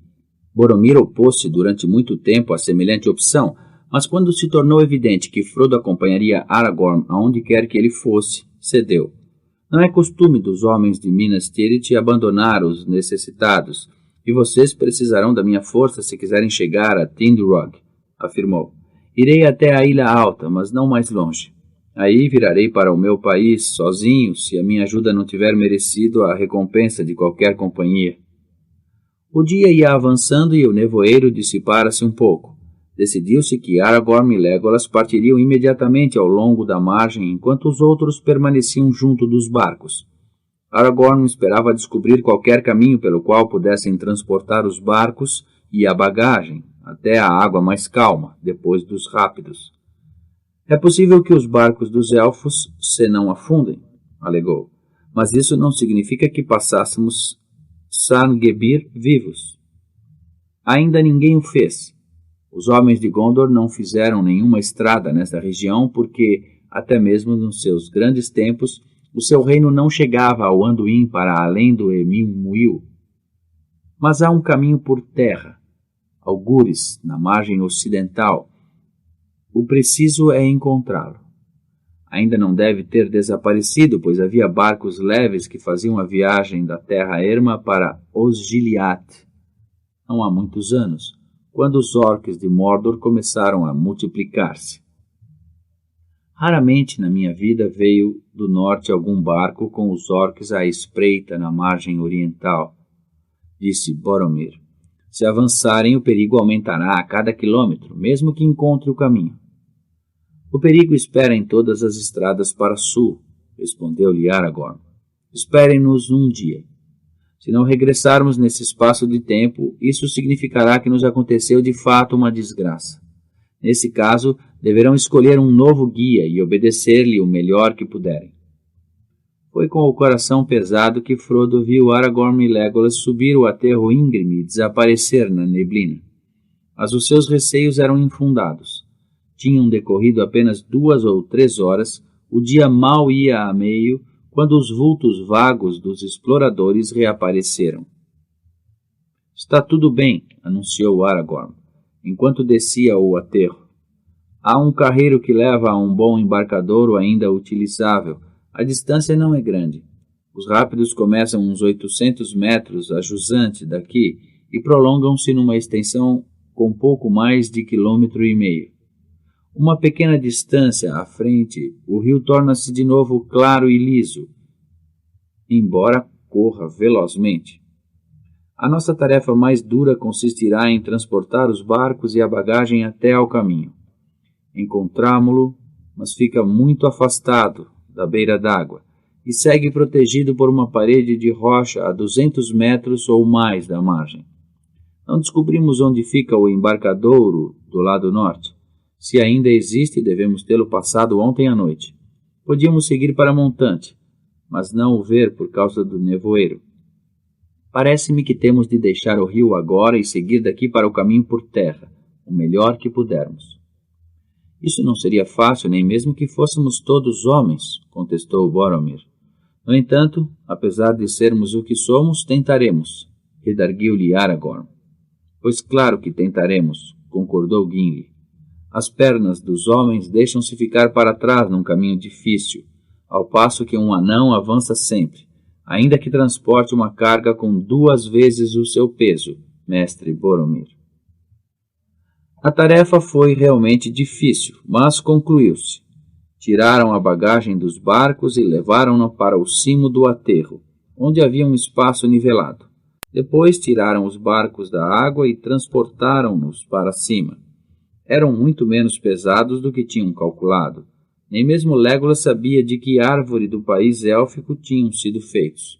Boromir opôs-se durante muito tempo a semelhante opção, mas quando se tornou evidente que Frodo acompanharia Aragorn aonde quer que ele fosse, cedeu. Não é costume dos homens de Minas Tirith abandonar os necessitados, e vocês precisarão da minha força se quiserem chegar a Tindrog, afirmou. Irei até a Ilha Alta, mas não mais longe. Aí virarei para o meu país, sozinho, se a minha ajuda não tiver merecido a recompensa de qualquer companhia. O dia ia avançando e o nevoeiro dissipara-se um pouco. Decidiu-se que Aragorn e Legolas partiriam imediatamente ao longo da margem, enquanto os outros permaneciam junto dos barcos. Aragorn esperava descobrir qualquer caminho pelo qual pudessem transportar os barcos e a bagagem até a água mais calma, depois dos rápidos. É possível que os barcos dos elfos se não afundem, alegou, mas isso não significa que passássemos Sarngebir vivos. Ainda ninguém o fez. Os homens de Gondor não fizeram nenhuma estrada nesta região porque, até mesmo nos seus grandes tempos, o seu reino não chegava ao Anduin para além do Emyn-Muil. Mas há um caminho por terra, algures, na margem ocidental. O preciso é encontrá-lo. Ainda não deve ter desaparecido, pois havia barcos leves que faziam a viagem da Terra Erma para Osgiliath, não há muitos anos, quando os orques de Mordor começaram a multiplicar-se. Raramente na minha vida veio do norte algum barco com os orques à espreita na margem oriental, disse Boromir. Se avançarem, o perigo aumentará a cada quilômetro, mesmo que encontre o caminho. O perigo espera em todas as estradas para sul, respondeu-lhe Aragorn. Esperem-nos um dia. Se não regressarmos nesse espaço de tempo, isso significará que nos aconteceu de fato uma desgraça. Nesse caso, deverão escolher um novo guia e obedecer-lhe o melhor que puderem. Foi com o coração pesado que Frodo viu Aragorn e Legolas subir o aterro íngreme e desaparecer na neblina. Mas os seus receios eram infundados. Tinham decorrido apenas 2 ou 3 horas, o dia mal ia a meio, quando os vultos vagos dos exploradores reapareceram. Está tudo bem, anunciou Aragorn, enquanto descia o aterro. Há um carreiro que leva a um bom embarcadouro ainda utilizável. A distância não é grande. Os rápidos começam uns 800 metros a jusante daqui e prolongam-se numa extensão com pouco mais de 1,5 km. Uma pequena distância à frente, o rio torna-se de novo claro e liso, embora corra velozmente. A nossa tarefa mais dura consistirá em transportar os barcos e a bagagem até ao caminho. Encontramo-lo, mas fica muito afastado da beira d'água e segue protegido por uma parede de rocha a 200 metros ou mais da margem. Não descobrimos onde fica o embarcadouro do lado norte. Se ainda existe, devemos tê-lo passado ontem à noite. Podíamos seguir para Montante, mas não o ver por causa do nevoeiro. Parece-me que temos de deixar o rio agora e seguir daqui para o caminho por terra, o melhor que pudermos. Isso não seria fácil, nem mesmo que fôssemos todos homens, contestou Boromir. No entanto, apesar de sermos o que somos, tentaremos, redarguiu-lhe Aragorn. Pois claro que tentaremos, concordou Gimli. As pernas dos homens deixam-se ficar para trás num caminho difícil, ao passo que um anão avança sempre, ainda que transporte uma carga com 2 vezes o seu peso, mestre Boromir. A tarefa foi realmente difícil, mas concluiu-se. Tiraram a bagagem dos barcos e levaram-na para o cimo do aterro, onde havia um espaço nivelado. Depois tiraram os barcos da água e transportaram-nos para cima. Eram muito menos pesados do que tinham calculado. Nem mesmo Legolas sabia de que árvore do país élfico tinham sido feitos.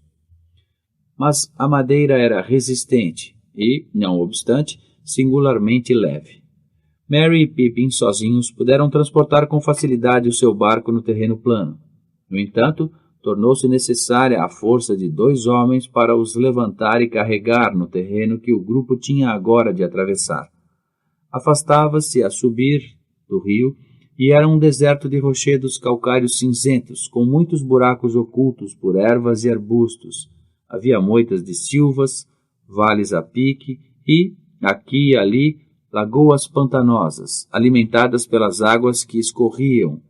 Mas a madeira era resistente e, não obstante, singularmente leve. Merry e Pippin sozinhos puderam transportar com facilidade o seu barco no terreno plano. No entanto, tornou-se necessária a força de 2 homens para os levantar e carregar no terreno que o grupo tinha agora de atravessar. Afastava-se a subir do rio e era um deserto de rochedos calcários cinzentos, com muitos buracos ocultos por ervas e arbustos. Havia moitas de silvas, vales a pique e, aqui e ali, lagoas pantanosas, alimentadas pelas águas que escorriam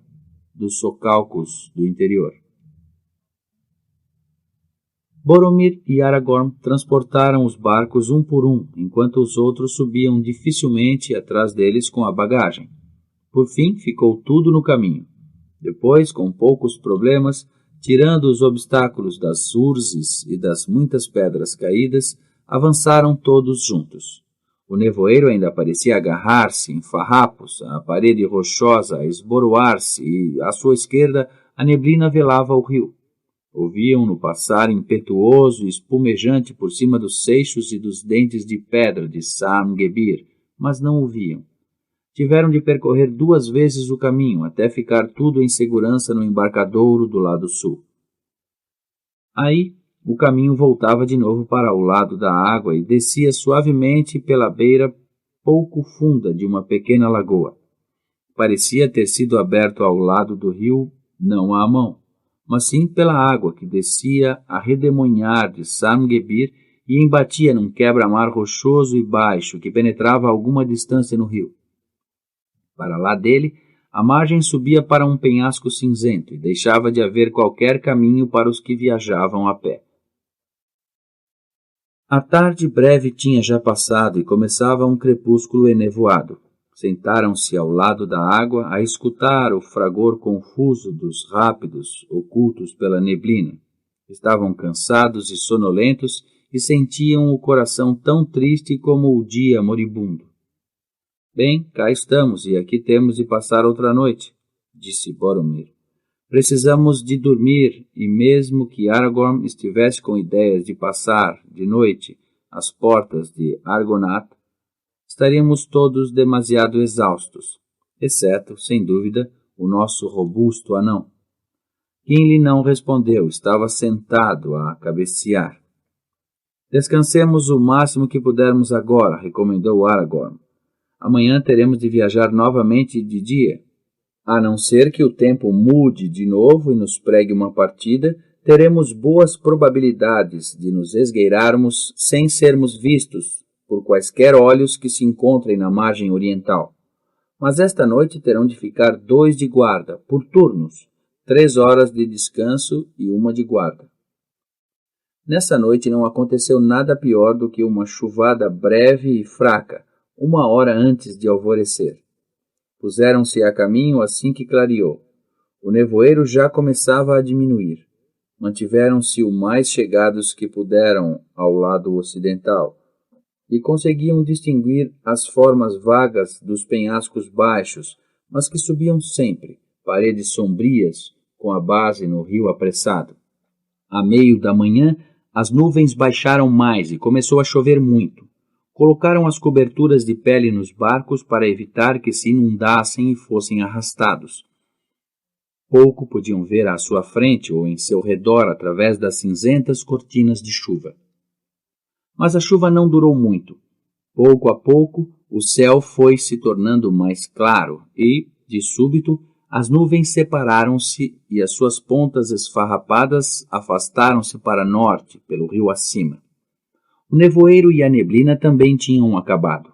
dos socalcos do interior. Boromir e Aragorn transportaram os barcos um por um, enquanto os outros subiam dificilmente atrás deles com a bagagem. Por fim, ficou tudo no caminho. Depois, com poucos problemas, tirando os obstáculos das urzes e das muitas pedras caídas, avançaram todos juntos. O nevoeiro ainda parecia agarrar-se em farrapos, a parede rochosa a esboroar-se e, à sua esquerda, a neblina velava o rio. Ouviam-no passar impetuoso e espumejante por cima dos seixos e dos dentes de pedra de Sam-Gebir, mas não o viam. Tiveram de percorrer 2 vezes o caminho, até ficar tudo em segurança no embarcadouro do lado sul. Aí, o caminho voltava de novo para o lado da água e descia suavemente pela beira pouco funda de uma pequena lagoa. Parecia ter sido aberto ao lado do rio, não à mão, mas sim pela água que descia a redemoinhar de Sam-Gebir e embatia num quebra-mar rochoso e baixo que penetrava a alguma distância no rio. Para lá dele, a margem subia para um penhasco cinzento e deixava de haver qualquer caminho para os que viajavam a pé. A tarde breve tinha já passado e começava um crepúsculo enevoado. Sentaram-se ao lado da água a escutar o fragor confuso dos rápidos ocultos pela neblina. Estavam cansados e sonolentos e sentiam o coração tão triste como o dia moribundo. Bem, cá estamos e aqui temos de passar outra noite, disse Boromir. Precisamos de dormir, e mesmo que Aragorn estivesse com ideias de passar de noite às portas de Argonath, estaríamos todos demasiado exaustos, exceto, sem dúvida, o nosso robusto anão. Gimli não respondeu, estava sentado a cabecear. Descansemos o máximo que pudermos agora, recomendou Aragorn. Amanhã teremos de viajar novamente de dia. A não ser que o tempo mude de novo e nos pregue uma partida, teremos boas probabilidades de nos esgueirarmos sem sermos vistos por quaisquer olhos que se encontrem na margem oriental. Mas esta noite terão de ficar 2 de guarda, por turnos, 3 horas de descanso e 1 de guarda. Nessa noite não aconteceu nada pior do que uma chuvada breve e fraca, 1 hora antes de alvorecer. Puseram-se a caminho assim que clareou. O nevoeiro já começava a diminuir. Mantiveram-se o mais chegados que puderam ao lado ocidental, e conseguiam distinguir as formas vagas dos penhascos baixos, mas que subiam sempre, paredes sombrias, com a base no rio apressado. A meio da manhã, as nuvens baixaram mais e começou a chover muito. Colocaram as coberturas de pele nos barcos para evitar que se inundassem e fossem arrastados. Pouco podiam ver à sua frente ou em seu redor através das cinzentas cortinas de chuva. Mas a chuva não durou muito. Pouco a pouco, o céu foi se tornando mais claro e, de súbito, as nuvens separaram-se e as suas pontas esfarrapadas afastaram-se para norte, pelo rio acima. O nevoeiro e a neblina também tinham acabado.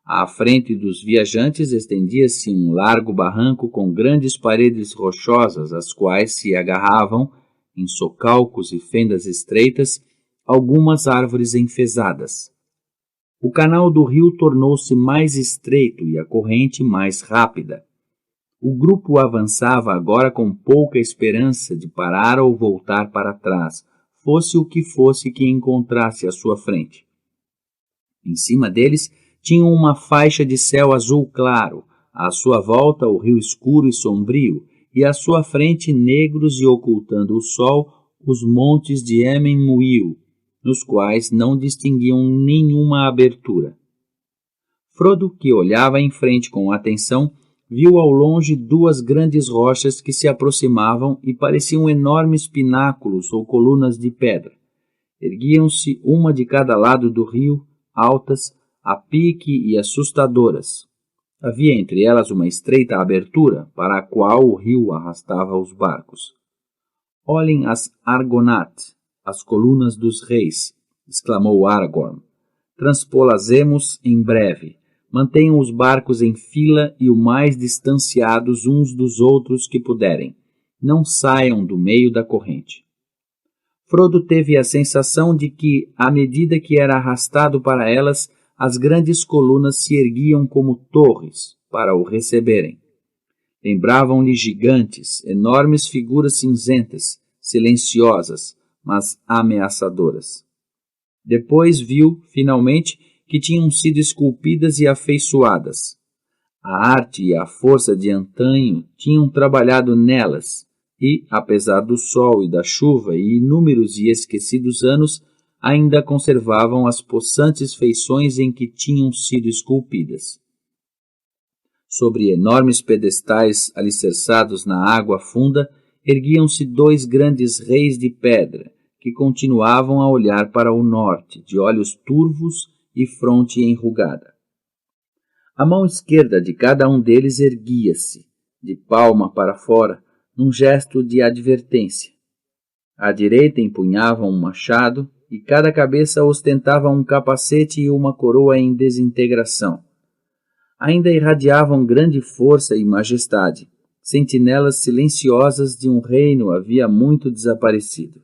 À frente dos viajantes estendia-se um largo barranco com grandes paredes rochosas, às quais se agarravam, em socalcos e fendas estreitas, algumas árvores enfesadas. O canal do rio tornou-se mais estreito e a corrente mais rápida. O grupo avançava agora com pouca esperança de parar ou voltar para trás, fosse o que fosse que encontrasse à sua frente. Em cima deles tinham uma faixa de céu azul claro, à sua volta o rio escuro e sombrio, e à sua frente negros e ocultando o sol os montes de Emen-Muil, nos quais não distinguiam nenhuma abertura. Frodo, que olhava em frente com atenção, viu ao longe 2 grandes rochas que se aproximavam e pareciam enormes pináculos ou colunas de pedra. Erguiam-se uma de cada lado do rio, altas, a pique e assustadoras. Havia entre elas uma estreita abertura para a qual o rio arrastava os barcos. Olhem as Argonath, as colunas dos reis, exclamou Aragorn. Transpolazemos em breve. Mantenham os barcos em fila e o mais distanciados uns dos outros que puderem. Não saiam do meio da corrente. Frodo teve a sensação de que, à medida que era arrastado para elas, as grandes colunas se erguiam como torres para o receberem. Lembravam-lhe gigantes, enormes figuras cinzentas, silenciosas, mas ameaçadoras. Depois viu, finalmente, que tinham sido esculpidas e afeiçoadas. A arte e a força de antanho tinham trabalhado nelas, e, apesar do sol e da chuva e inúmeros e esquecidos anos, ainda conservavam as possantes feições em que tinham sido esculpidas. Sobre enormes pedestais alicerçados na água funda, erguiam-se 2 grandes reis de pedra, que continuavam a olhar para o norte, de olhos turvos e fronte enrugada. A mão esquerda de cada um deles erguia-se, de palma para fora, num gesto de advertência. À direita empunhavam um machado, e cada cabeça ostentava um capacete e uma coroa em desintegração. Ainda irradiavam grande força e majestade, sentinelas silenciosas de um reino havia muito desaparecido.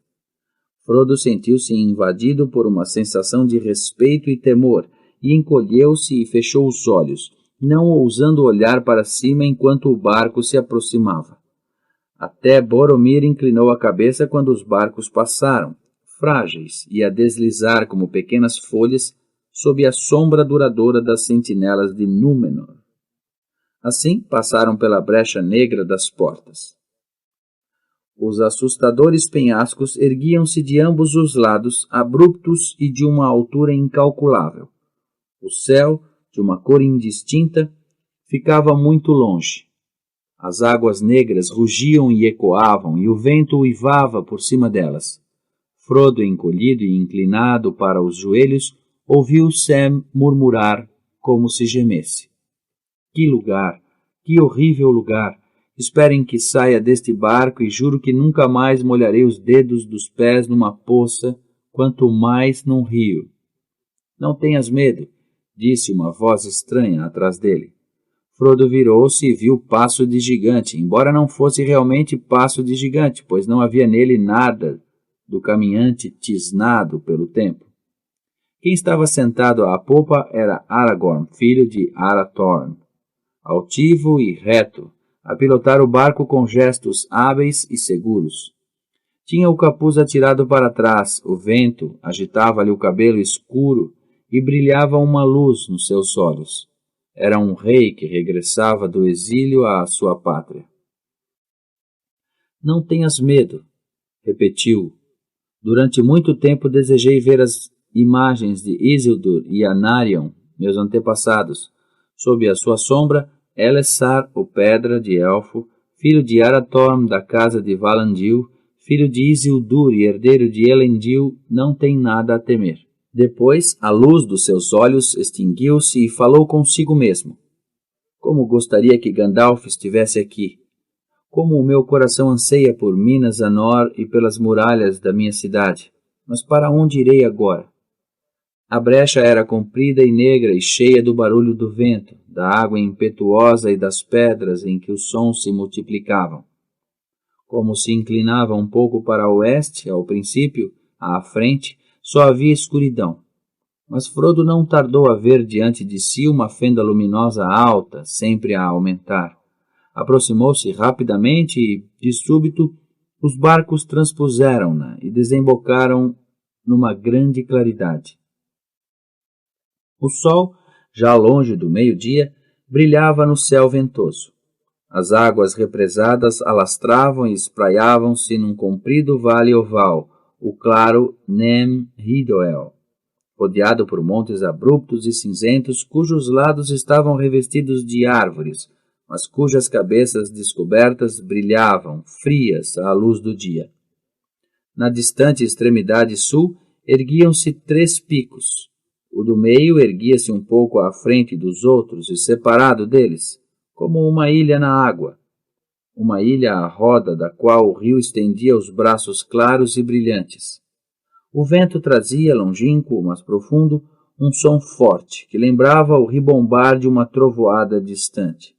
Frodo sentiu-se invadido por uma sensação de respeito e temor, e encolheu-se e fechou os olhos, não ousando olhar para cima enquanto o barco se aproximava. Até Boromir inclinou a cabeça quando os barcos passaram, frágeis e a deslizar como pequenas folhas sob a sombra duradoura das sentinelas de Númenor. Assim passaram pela brecha negra das portas. Os assustadores penhascos erguiam-se de ambos os lados, abruptos e de uma altura incalculável. O céu, de uma cor indistinta, ficava muito longe. As águas negras rugiam e ecoavam, e o vento uivava por cima delas. Frodo, encolhido e inclinado para os joelhos, ouviu Sam murmurar como se gemesse. Que lugar! Que horrível lugar! Esperem que saia deste barco e juro que nunca mais molharei os dedos dos pés numa poça, quanto mais num rio. Não tenhas medo, disse uma voz estranha atrás dele. Frodo virou-se e viu Passo de Gigante, embora não fosse realmente Passo de Gigante, pois não havia nele nada do caminhante tisnado pelo tempo. Quem estava sentado à popa era Aragorn, filho de Arathorn, altivo e reto, a pilotar o barco com gestos hábeis e seguros. Tinha o capuz atirado para trás, o vento agitava-lhe o cabelo escuro e brilhava uma luz nos seus olhos. Era um rei que regressava do exílio à sua pátria. Não tenhas medo, repetiu. Durante muito tempo desejei ver as imagens de Isildur e Anarion, meus antepassados. Sob a sua sombra, Elessar, o Pedra de Elfo, filho de Arathorn da casa de Valandil, filho de Isildur e herdeiro de Elendil, não tem nada a temer. Depois, a luz dos seus olhos extinguiu-se e falou consigo mesmo. Como gostaria que Gandalf estivesse aqui. Como o meu coração anseia por Minas Anor e pelas muralhas da minha cidade. Mas para onde irei agora? A brecha era comprida e negra e cheia do barulho do vento, da água impetuosa e das pedras em que os sons se multiplicavam. Como se inclinava um pouco para o oeste, ao princípio, à frente, só havia escuridão. Mas Frodo não tardou a ver diante de si uma fenda luminosa alta, sempre a aumentar. Aproximou-se rapidamente e, de súbito, os barcos transpuseram-na e desembocaram numa grande claridade. O sol, já longe do meio-dia, brilhava no céu ventoso. As águas represadas alastravam e espraiavam-se num comprido vale oval, o claro Nem-Hidroel, rodeado por montes abruptos e cinzentos, cujos lados estavam revestidos de árvores, mas cujas cabeças descobertas brilhavam, frias, à luz do dia. Na distante extremidade sul, erguiam-se 3 picos. O do meio erguia-se um pouco à frente dos outros e separado deles, como uma ilha na água. Uma ilha à roda da qual o rio estendia os braços claros e brilhantes. O vento trazia, longínquo, mas profundo, um som forte, que lembrava o ribombar de uma trovoada distante.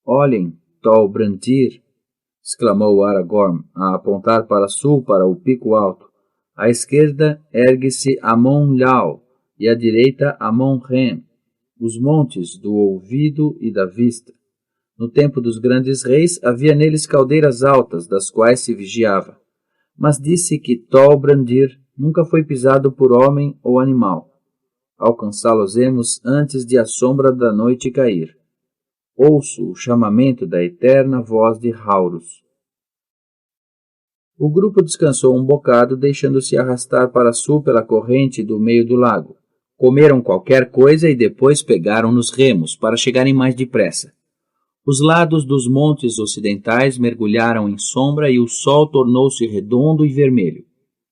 Olhem, Tol Brandir, exclamou Aragorn, a apontar para sul, para o pico alto. À esquerda ergue-se Amon Lhau e à direita Amon Hen, os montes do ouvido e da vista. No tempo dos grandes reis havia neles caldeiras altas, das quais se vigiava. Mas disse que Tol Brandir nunca foi pisado por homem ou animal. Alcançá-los-emos antes de a sombra da noite cair. Ouço o chamamento da eterna voz de Haurus. O grupo descansou um bocado, deixando-se arrastar para sul pela corrente do meio do lago. Comeram qualquer coisa e depois pegaram nos remos, para chegarem mais depressa. Os lados dos montes ocidentais mergulharam em sombra e o sol tornou-se redondo e vermelho.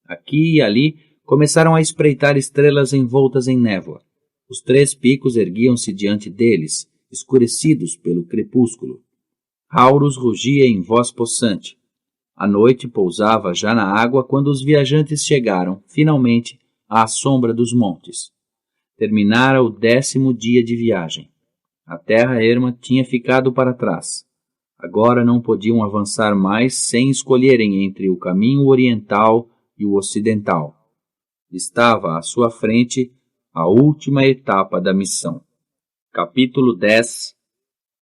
Aqui e ali começaram a espreitar estrelas envoltas em névoa. Os 3 picos erguiam-se diante deles, escurecidos pelo crepúsculo. Haurus rugia em voz possante. A noite pousava já na água quando os viajantes chegaram, finalmente, à sombra dos montes. Terminara o 10º dia de viagem. A terra erma tinha ficado para trás. Agora não podiam avançar mais sem escolherem entre o caminho oriental e o ocidental. Estava à sua frente a última etapa da missão. Capítulo 10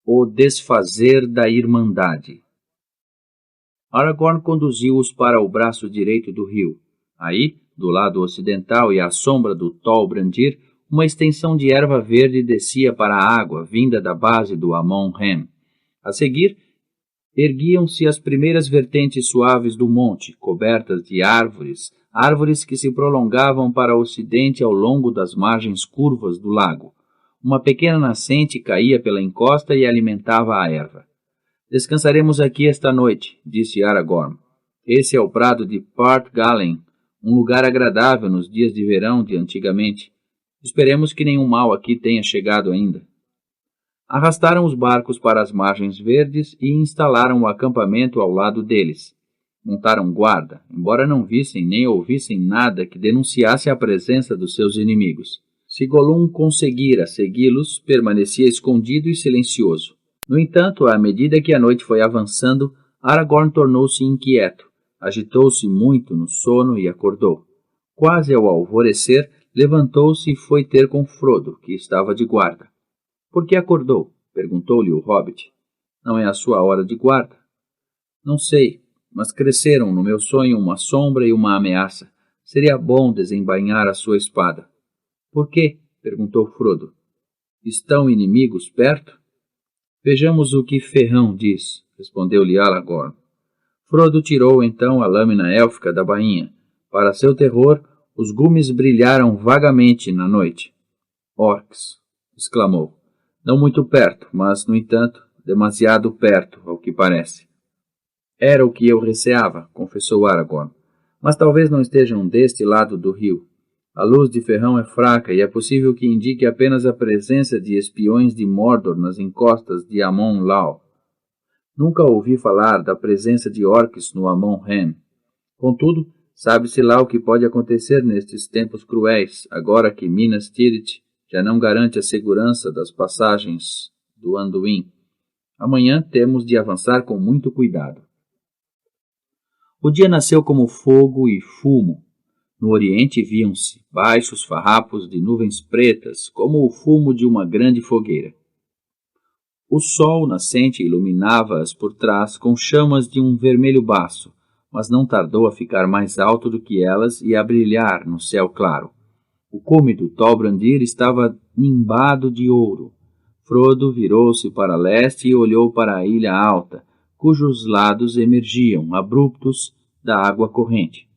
O Desfazer da Irmandade. Aragorn conduziu-os para o braço direito do rio. Aí, do lado ocidental e à sombra do Tol Brandir, uma extensão de erva verde descia para a água, vinda da base do Amon Hen. A seguir, erguiam-se as primeiras vertentes suaves do monte, cobertas de árvores, árvores que se prolongavam para o ocidente ao longo das margens curvas do lago. Uma pequena nascente caía pela encosta e alimentava a erva. Descansaremos aqui esta noite, disse Aragorn. Esse é o prado de Part Galen, um lugar agradável nos dias de verão de antigamente. Esperemos que nenhum mal aqui tenha chegado ainda. Arrastaram os barcos para as margens verdes e instalaram o acampamento ao lado deles. Montaram guarda, embora não vissem nem ouvissem nada que denunciasse a presença dos seus inimigos. Se Gollum conseguira segui-los, permanecia escondido e silencioso. No entanto, à medida que a noite foi avançando, Aragorn tornou-se inquieto, agitou-se muito no sono e acordou. Quase ao alvorecer, levantou-se e foi ter com Frodo, que estava de guarda. — Por que acordou? — perguntou-lhe o hobbit. — Não é a sua hora de guarda? — Não sei, mas cresceram no meu sonho uma sombra e uma ameaça. Seria bom desembainhar a sua espada. — Por quê? — perguntou Frodo. — Estão inimigos perto? — Vejamos o que Ferrão diz — respondeu-lhe Aragorn. Frodo tirou então a lâmina élfica da bainha. Para seu terror, os gumes brilharam vagamente na noite. — Orcs! — exclamou. — Não muito perto, mas, no entanto, demasiado perto, ao que parece. — Era o que eu receava — confessou Aragorn. — Mas talvez não estejam deste lado do rio. A luz de Ferrão é fraca e é possível que indique apenas a presença de espiões de Mordor nas encostas de Amon Lâl. Nunca ouvi falar da presença de orcs no Amon Hen. Contudo, sabe-se lá o que pode acontecer nestes tempos cruéis, agora que Minas Tirith já não garante a segurança das passagens do Anduin. Amanhã temos de avançar com muito cuidado. O dia nasceu como fogo e fumo. No oriente viam-se baixos farrapos de nuvens pretas, como o fumo de uma grande fogueira. O sol nascente iluminava-as por trás com chamas de um vermelho baço, mas não tardou a ficar mais alto do que elas e a brilhar no céu claro. O cume do Tolbrandir estava nimbado de ouro. Frodo virou-se para leste e olhou para a ilha alta, cujos lados emergiam, abruptos, da água corrente.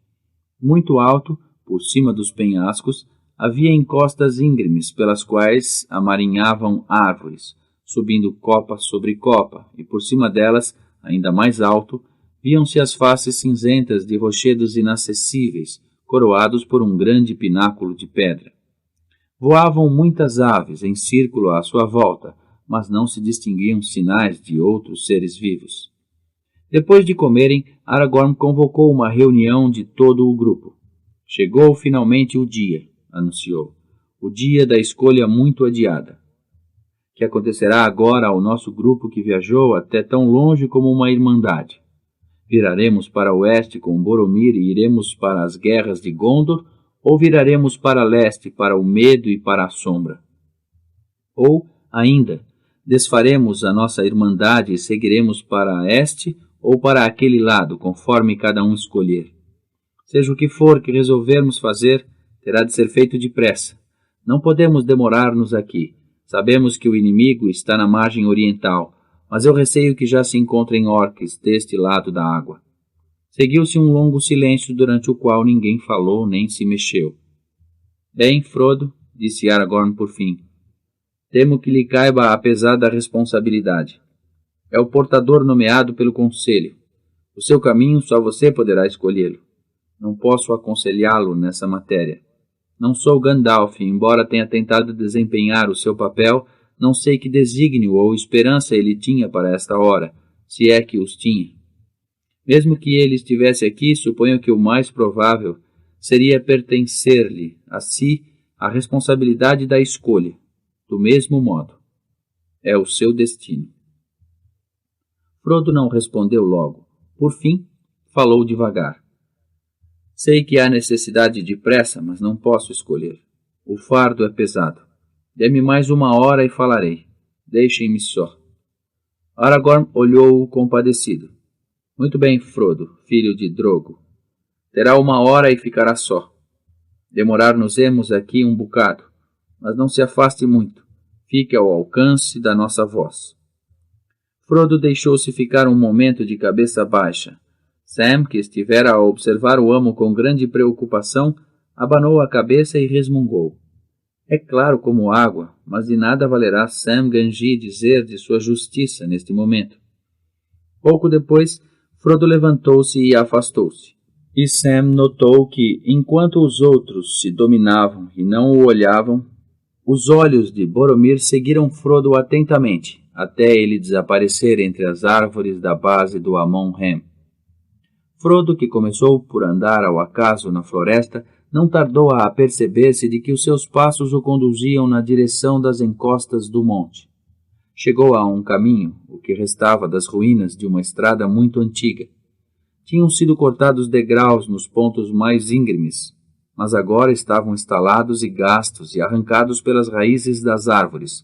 Muito alto, por cima dos penhascos, havia encostas íngremes pelas quais amarinhavam árvores, subindo copa sobre copa, e por cima delas, ainda mais alto, viam-se as faces cinzentas de rochedos inacessíveis, coroados por um grande pináculo de pedra. Voavam muitas aves em círculo à sua volta, mas não se distinguiam sinais de outros seres vivos. Depois de comerem, Aragorn convocou uma reunião de todo o grupo. — Chegou finalmente o dia — anunciou. — O dia da escolha muito adiada. Que acontecerá agora ao nosso grupo que viajou até tão longe como uma irmandade. Viraremos para o oeste com Boromir e iremos para as guerras de Gondor, ou viraremos para leste para o medo e para a sombra? Ou, ainda, desfaremos a nossa irmandade e seguiremos para este ou para aquele lado, conforme cada um escolher. Seja o que for que resolvermos fazer, terá de ser feito depressa. Não podemos demorar-nos aqui. Sabemos que o inimigo está na margem oriental, mas eu receio que já se encontrem orques deste lado da água. Seguiu-se um longo silêncio durante o qual ninguém falou nem se mexeu. — Bem, Frodo, disse Aragorn por fim, temo que lhe caiba a pesada responsabilidade. É o portador nomeado pelo conselho. O seu caminho só você poderá escolhê-lo. Não posso aconselhá-lo nessa matéria. Não sou Gandalf, embora tenha tentado desempenhar o seu papel, não sei que desígnio ou esperança ele tinha para esta hora, se é que os tinha. Mesmo que ele estivesse aqui, suponho que o mais provável seria pertencer-lhe, a si, a responsabilidade da escolha, do mesmo modo. É o seu destino. Frodo não respondeu logo. Por fim, falou devagar. Sei que há necessidade de pressa, mas não posso escolher. O fardo é pesado. Dê-me mais 1 hora e falarei. Deixem-me só. Aragorn olhou-o compadecido. Muito bem, Frodo, filho de Drogo. Terá 1 hora e ficará só. Demorar-nos-emos aqui um bocado, mas não se afaste muito. Fique ao alcance da nossa voz. Frodo deixou-se ficar um momento de cabeça baixa. Sam, que estivera a observar o amo com grande preocupação, abanou a cabeça e resmungou. É claro como água, mas de nada valerá Sam Gamgee dizer de sua justiça neste momento. Pouco depois, Frodo levantou-se e afastou-se. E Sam notou que, enquanto os outros se dominavam e não o olhavam, Os olhos de Boromir seguiram Frodo atentamente, até ele desaparecer entre as árvores da base do Amon-Rem. Frodo, que começou por andar ao acaso na floresta, não tardou a aperceber-se de que os seus passos o conduziam na direção das encostas do monte. Chegou a um caminho, o que restava das ruínas de uma estrada muito antiga. Tinham sido cortados degraus nos pontos mais íngremes, mas agora estavam estalados e gastos e arrancados pelas raízes das árvores.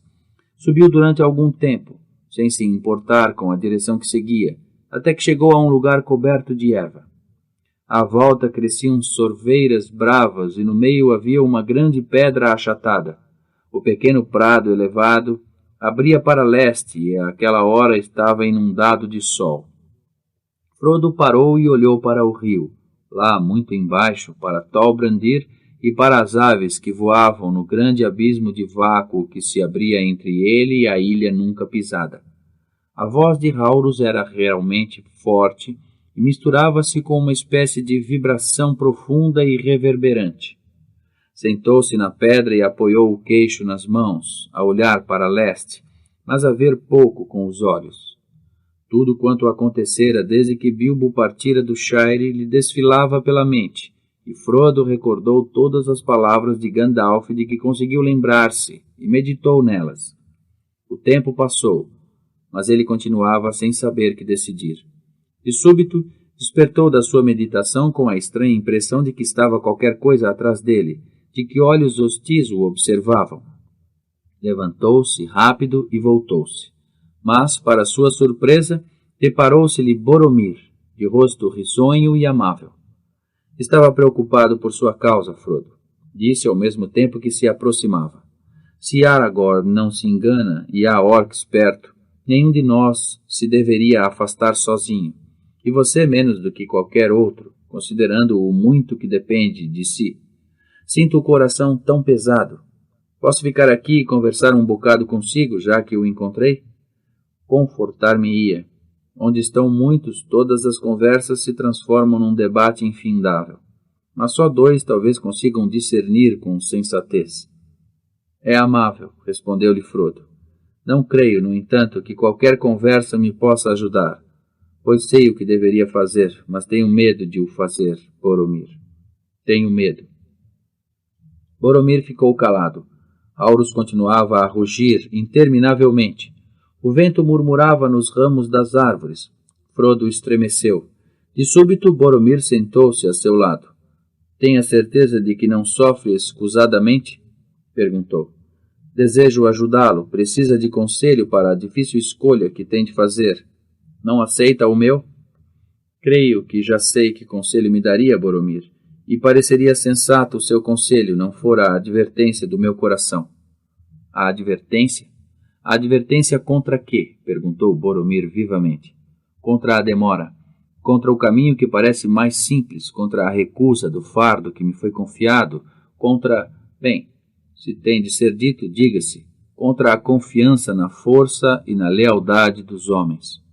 Subiu durante algum tempo, sem se importar com a direção que seguia, até que chegou a um lugar coberto de erva. À volta cresciam sorveiras bravas e no meio havia uma grande pedra achatada. O pequeno prado elevado abria para leste e àquela hora estava inundado de sol. Frodo parou e olhou para o rio, lá muito embaixo, para Tol Brandir e para as aves que voavam no grande abismo de vácuo que se abria entre ele e a ilha nunca pisada. A voz de Rauros era realmente forte e misturava-se com uma espécie de vibração profunda e reverberante. Sentou-se na pedra e apoiou o queixo nas mãos, a olhar para leste, mas a ver pouco com os olhos. Tudo quanto acontecera desde que Bilbo partira do Shire lhe desfilava pela mente, e Frodo recordou todas as palavras de Gandalf de que conseguiu lembrar-se e meditou nelas. O tempo passou, mas ele continuava sem saber que decidir. De súbito, despertou da sua meditação com a estranha impressão de que estava qualquer coisa atrás dele, de que olhos hostis o observavam. Levantou-se rápido e voltou-se. Mas, para sua surpresa, deparou-se-lhe Boromir, de rosto risonho e amável. Estava preocupado por sua causa, Frodo. Disse ao mesmo tempo que se aproximava. Se Aragorn não se engana e há orcs perto, nenhum de nós se deveria afastar sozinho, e você menos do que qualquer outro, considerando o muito que depende de si. Sinto o coração tão pesado. Posso ficar aqui e conversar um bocado consigo, já que o encontrei? Confortar-me-ia. Onde estão muitos, todas as conversas se transformam num debate infindável. Mas só dois talvez consigam discernir com sensatez. É amável, respondeu-lhe Frodo. Não creio, no entanto, que qualquer conversa me possa ajudar, pois sei o que deveria fazer, mas tenho medo de o fazer, Boromir. Tenho medo. Boromir ficou calado. Auros continuava a rugir interminavelmente. O vento murmurava nos ramos das árvores. Frodo estremeceu. De súbito, Boromir sentou-se a seu lado. Tem a certeza de que não sofre escusadamente? Perguntou. Desejo ajudá-lo. Precisa de conselho para a difícil escolha que tem de fazer. Não aceita o meu? Creio que já sei que conselho me daria, Boromir, e pareceria sensato o seu conselho, não fora a advertência do meu coração. A advertência? A advertência contra quê? Perguntou Boromir vivamente. Contra a demora. Contra o caminho que parece mais simples, contra a recusa do fardo que me foi confiado, contra... Bem, se tem de ser dito, diga-se, contra a confiança na força e na lealdade dos homens.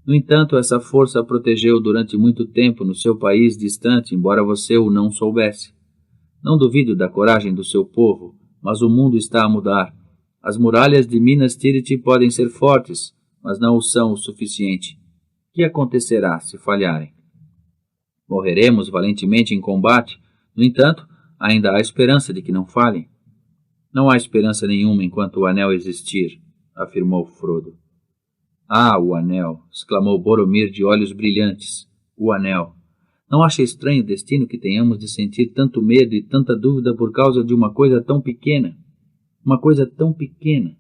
No entanto, essa força a protegeu durante muito tempo no seu país distante, embora você o não soubesse. Não duvido da coragem do seu povo, mas o mundo está a mudar. As muralhas de Minas Tirith podem ser fortes, mas não o são o suficiente. O que acontecerá se falharem? Morreremos valentemente em combate, no entanto, ainda há esperança de que não falhem. Não há esperança nenhuma enquanto o anel existir, afirmou Frodo. Ah, o anel! Exclamou Boromir de olhos brilhantes. O anel! Não acha estranho o destino que tenhamos de sentir tanto medo e tanta dúvida por causa de uma coisa tão pequena? Uma coisa tão pequena.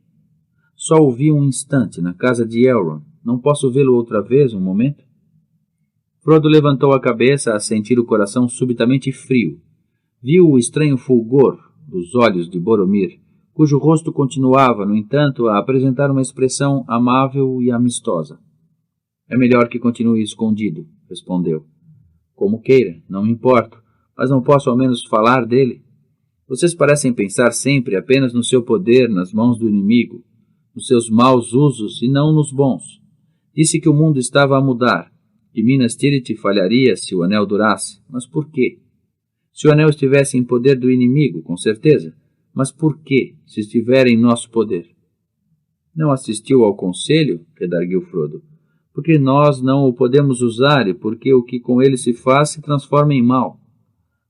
Só o vi um instante na casa de Elrond. Não posso vê-lo outra vez um momento? Frodo levantou a cabeça a sentir o coração subitamente frio. Viu o estranho fulgor dos olhos de Boromir, cujo rosto continuava, no entanto, a apresentar uma expressão amável e amistosa. É melhor que continue escondido, respondeu. Como queira, não me importo, mas não posso ao menos falar dele. Vocês parecem pensar sempre apenas no seu poder nas mãos do inimigo, nos seus maus usos e não nos bons. Disse que o mundo estava a mudar, que Minas Tirith falharia se o anel durasse. Mas por quê? Se o anel estivesse em poder do inimigo, com certeza, Mas por que, se estiver em nosso poder? Não assistiu ao conselho? Redarguiu Frodo. Porque nós não o podemos usar e porque o que com ele se faz se transforma em mal.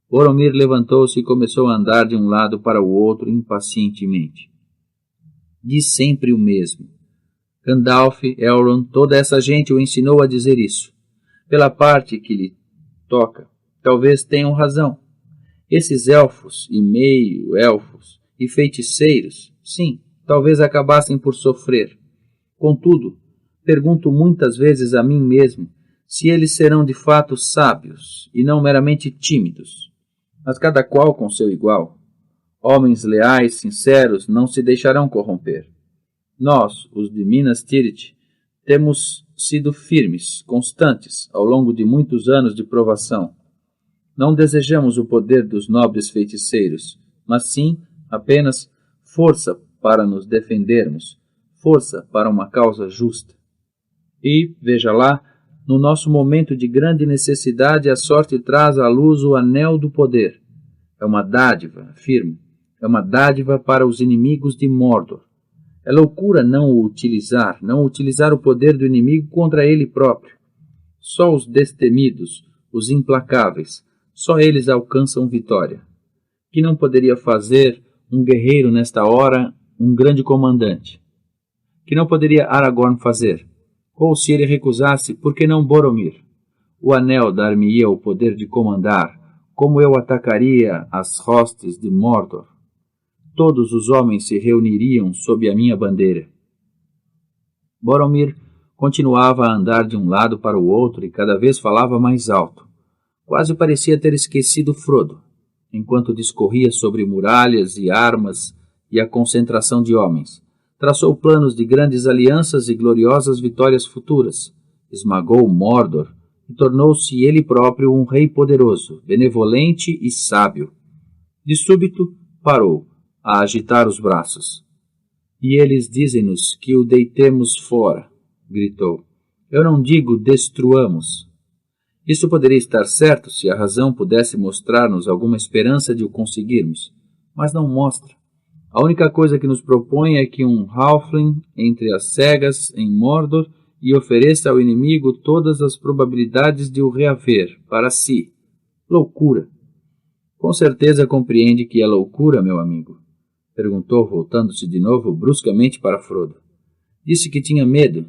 Boromir levantou-se e começou a andar de um lado para o outro impacientemente. Diz sempre o mesmo. Gandalf, Elrond, toda essa gente o ensinou a dizer isso. Pela parte que lhe toca, talvez tenham razão. Esses elfos e meio-elfos e feiticeiros, sim, talvez acabassem por sofrer. Contudo, pergunto muitas vezes a mim mesmo se eles serão de fato sábios e não meramente tímidos. Mas cada qual com seu igual. Homens leais, sinceros, não se deixarão corromper. Nós, os de Minas Tirith, temos sido firmes, constantes, ao longo de muitos anos de provação. Não desejamos o poder dos nobres feiticeiros, mas sim, apenas, força para nos defendermos, força para uma causa justa. E, veja lá, no nosso momento de grande necessidade, a sorte traz à luz o anel do poder. É uma dádiva, afirmo, é uma dádiva para os inimigos de Mordor. É loucura não utilizar o poder do inimigo contra ele próprio. Só os destemidos, os implacáveis, só eles alcançam vitória. Que não poderia fazer um guerreiro nesta hora, um grande comandante? Que não poderia Aragorn fazer? Ou se ele recusasse, por que não Boromir? O anel dar-me-ia o poder de comandar, como eu atacaria as hostes de Mordor. Todos os homens se reuniriam sob a minha bandeira. Boromir continuava a andar de um lado para o outro e cada vez falava mais alto. Quase parecia ter esquecido Frodo, enquanto discorria sobre muralhas e armas e a concentração de homens. Traçou planos de grandes alianças e gloriosas vitórias futuras. Esmagou Mordor e tornou-se ele próprio um rei poderoso, benevolente e sábio. De súbito, parou, a agitar os braços. E eles dizem-nos que o deitemos fora, gritou. Eu não digo destruamos. Isso poderia estar certo se a razão pudesse mostrar-nos alguma esperança de o conseguirmos, mas não mostra. A única coisa que nos propõe é que um halfling entre as cegas em Mordor e ofereça ao inimigo todas as probabilidades de o reaver para si. Loucura. Com certeza compreende que é loucura, meu amigo? Perguntou, voltando-se de novo bruscamente para Frodo. Disse que tinha medo.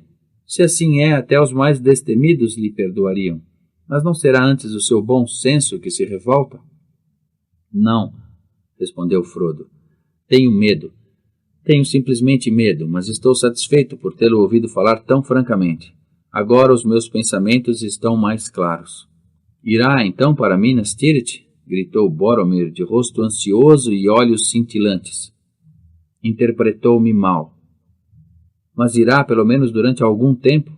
Se assim é, até os mais destemidos lhe perdoariam. Mas não será antes o seu bom senso que se revolta? Não, respondeu Frodo. Tenho medo. Tenho simplesmente medo, mas estou satisfeito por tê-lo ouvido falar tão francamente. Agora os meus pensamentos estão mais claros. Irá então para Minas Tirith? Gritou Boromir, de rosto ansioso e olhos cintilantes. Interpretou-me mal. Mas irá pelo menos durante algum tempo?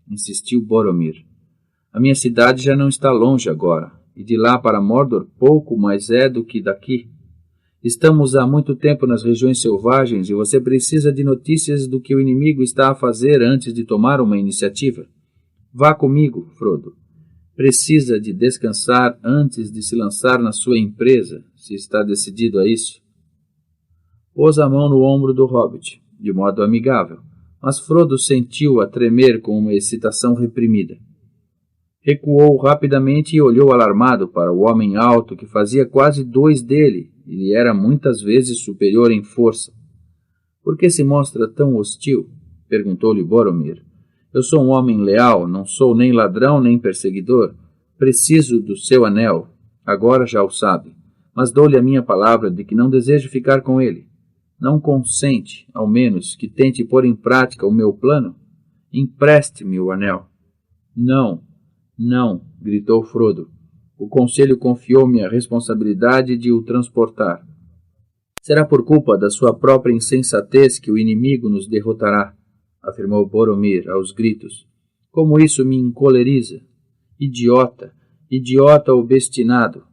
Insistiu Boromir. A minha cidade já não está longe agora, e de lá para Mordor pouco mais é do que daqui. Estamos há muito tempo nas regiões selvagens e você precisa de notícias do que o inimigo está a fazer antes de tomar uma iniciativa. Vá comigo, Frodo. Precisa de descansar antes de se lançar na sua empresa, se está decidido a isso. Pôs a mão no ombro do hobbit, de modo amigável, mas Frodo sentiu-a tremer com uma excitação reprimida. Recuou rapidamente e olhou alarmado para o homem alto que fazia quase 2 dele e lhe era muitas vezes superior em força. Por que se mostra tão hostil? Perguntou-lhe Boromir. Eu sou um homem leal, não sou nem ladrão nem perseguidor. Preciso do seu anel. Agora já o sabe. Mas dou-lhe a minha palavra de que não desejo ficar com ele. Não consente, ao menos, que tente pôr em prática o meu plano? Empreste-me o anel. Não, não, gritou Frodo. O conselho confiou-me a responsabilidade de o transportar. Será por culpa da sua própria insensatez que o inimigo nos derrotará, afirmou Boromir aos gritos. Como isso me encoleriza. Idiota, idiota obstinado,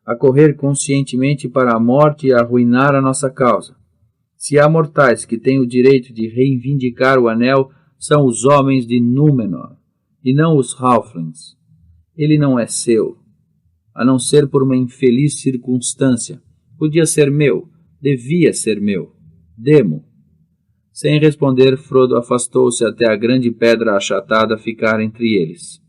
a correr conscientemente para a morte e a arruinar a nossa causa. Se há mortais que têm o direito de reivindicar o anel, são os homens de Númenor, e não os halflings. Ele não é seu, a não ser por uma infeliz circunstância. Podia ser meu, devia ser meu. Dê-mo. Sem responder, Frodo afastou-se até a grande pedra achatada ficar entre eles.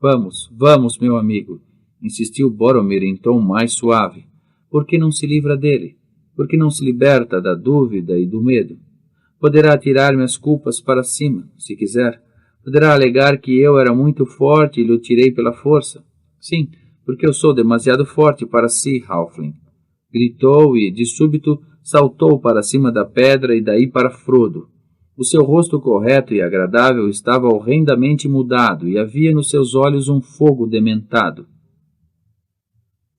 Vamos, vamos, meu amigo, insistiu Boromir em tom mais suave. Por que não se livra dele? Por que não se liberta da dúvida e do medo? Poderá tirar-me as culpas para cima, se quiser. Poderá alegar que eu era muito forte e lhe tirei pela força. Sim, porque eu sou demasiado forte para si, Halfling. Gritou e, de súbito, saltou para cima da pedra e daí para Frodo. O seu rosto correto e agradável estava horrendamente mudado e havia nos seus olhos um fogo dementado.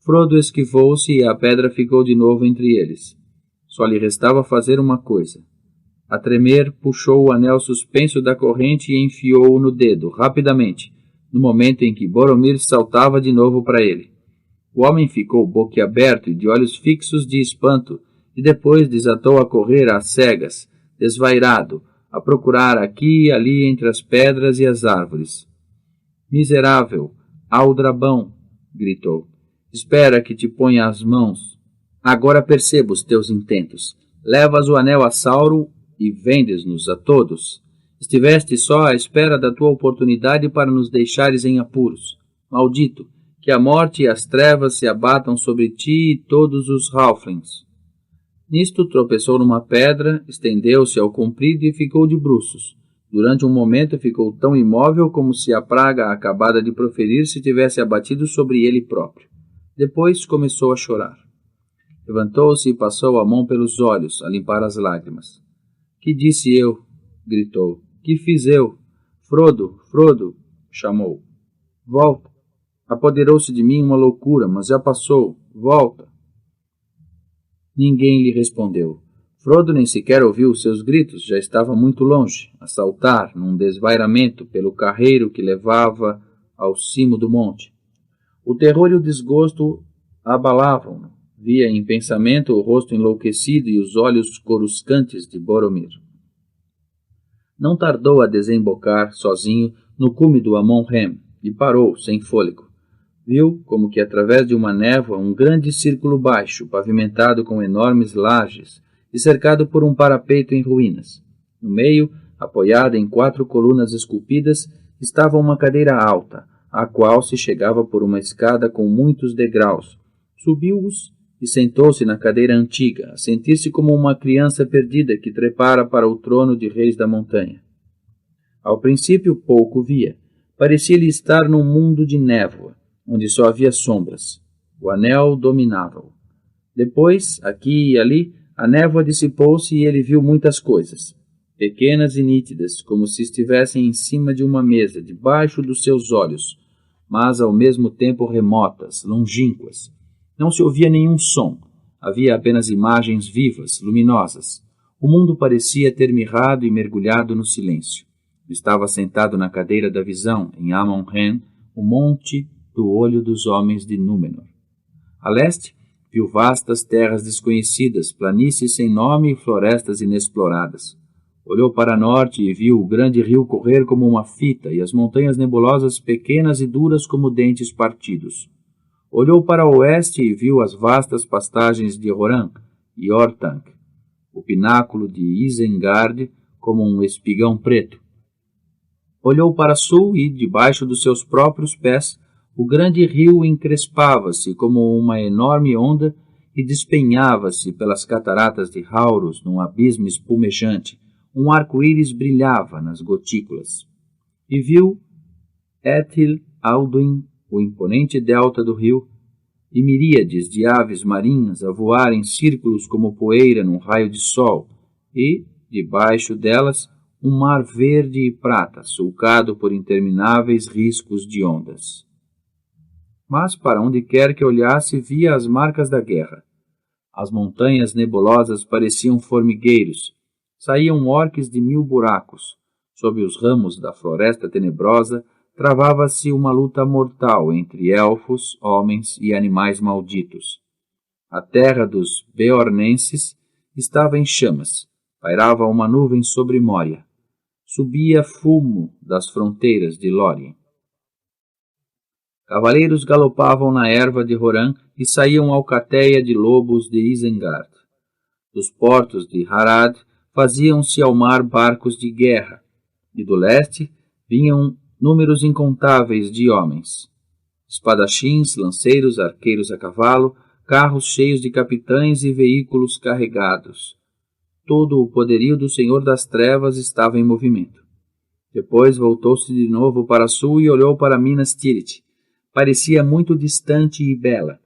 Frodo esquivou-se e a pedra ficou de novo entre eles. Só lhe restava fazer uma coisa. A tremer, puxou o anel suspenso da corrente e enfiou-o no dedo, rapidamente, no momento em que Boromir saltava de novo para ele. O homem ficou boquiaberto e de olhos fixos de espanto, e depois desatou a correr às cegas, desvairado, a procurar aqui e ali entre as pedras e as árvores. Miserável, aldrabão, gritou. Espera que te ponha as mãos. Agora percebo os teus intentos. Levas o anel a Sauron e vendes-nos a todos. Estiveste só à espera da tua oportunidade para nos deixares em apuros. Maldito, que a morte e as trevas se abatam sobre ti e todos os Halflings. Nisto tropeçou numa pedra, estendeu-se ao comprido e ficou de bruços. Durante um momento ficou tão imóvel como se a praga acabada de proferir se tivesse abatido sobre ele próprio. Depois começou a chorar. Levantou-se e passou a mão pelos olhos, a limpar as lágrimas. Que disse eu? Gritou. Que fiz eu? Frodo, Frodo, chamou. Volta. Apoderou-se de mim uma loucura, mas já passou. Volta. Ninguém lhe respondeu. Frodo nem sequer ouviu os seus gritos, já estava muito longe, a saltar num desvairamento pelo carreiro que levava ao cimo do monte. O terror e o desgosto abalavam-no. Via em pensamento o rosto enlouquecido e os olhos coruscantes de Boromir. Não tardou a desembocar, sozinho, no cume do Amon-Rem, e parou, sem fôlego. Viu, como que através de uma névoa, um grande círculo baixo, pavimentado com enormes lajes, e cercado por um parapeito em ruínas. No meio, apoiada em 4 colunas esculpidas, estava uma cadeira alta, à qual se chegava por uma escada com muitos degraus. Subiu-os e sentou-se na cadeira antiga, a sentir-se como uma criança perdida que trepara para o trono de reis da montanha. Ao princípio pouco via. Parecia-lhe estar num mundo de névoa, onde só havia sombras. O anel dominava-o. Depois, aqui e ali, a névoa dissipou-se e ele viu muitas coisas, pequenas e nítidas, como se estivessem em cima de uma mesa, debaixo dos seus olhos, mas ao mesmo tempo remotas, longínquas. Não se ouvia nenhum som, havia apenas imagens vivas, luminosas. O mundo parecia ter mirrado e mergulhado no silêncio. Estava sentado na cadeira da visão, em Amon-Rem, o monte do olho dos homens de Númenor. A leste, viu vastas terras desconhecidas, planícies sem nome e florestas inexploradas. Olhou para norte e viu o grande rio correr como uma fita e as montanhas nebulosas pequenas e duras como dentes partidos. Olhou para o oeste e viu as vastas pastagens de Rohan e Orthanc, o pináculo de Isengard como um espigão preto. Olhou para sul e, debaixo dos seus próprios pés, o grande rio encrespava-se como uma enorme onda e despenhava-se pelas cataratas de Haurus num abismo espumejante. Um arco-íris brilhava nas gotículas. E viu Ethil Alduin, o imponente delta do rio, e miríades de aves marinhas a voar em círculos como poeira num raio de sol, e, debaixo delas, um mar verde e prata, sulcado por intermináveis riscos de ondas. Mas, para onde quer que olhasse, via as marcas da guerra. As montanhas nebulosas pareciam formigueiros. Saíam orques de 1000 buracos. Sob os ramos da floresta tenebrosa, travava-se uma luta mortal entre elfos, homens e animais malditos. A terra dos Beornenses estava em chamas. Pairava uma nuvem sobre Moria. Subia fumo das fronteiras de Lórien. Cavaleiros galopavam na erva de Rohan e saíam alcateia de lobos de Isengard. Dos portos de Harad faziam-se ao mar barcos de guerra, e do leste vinham números incontáveis de homens. Espadachins, lanceiros, arqueiros a cavalo, carros cheios de capitães e veículos carregados. Todo o poderio do Senhor das Trevas estava em movimento. Depois voltou-se de novo para sul e olhou para Minas Tirith. Parecia muito distante e bela,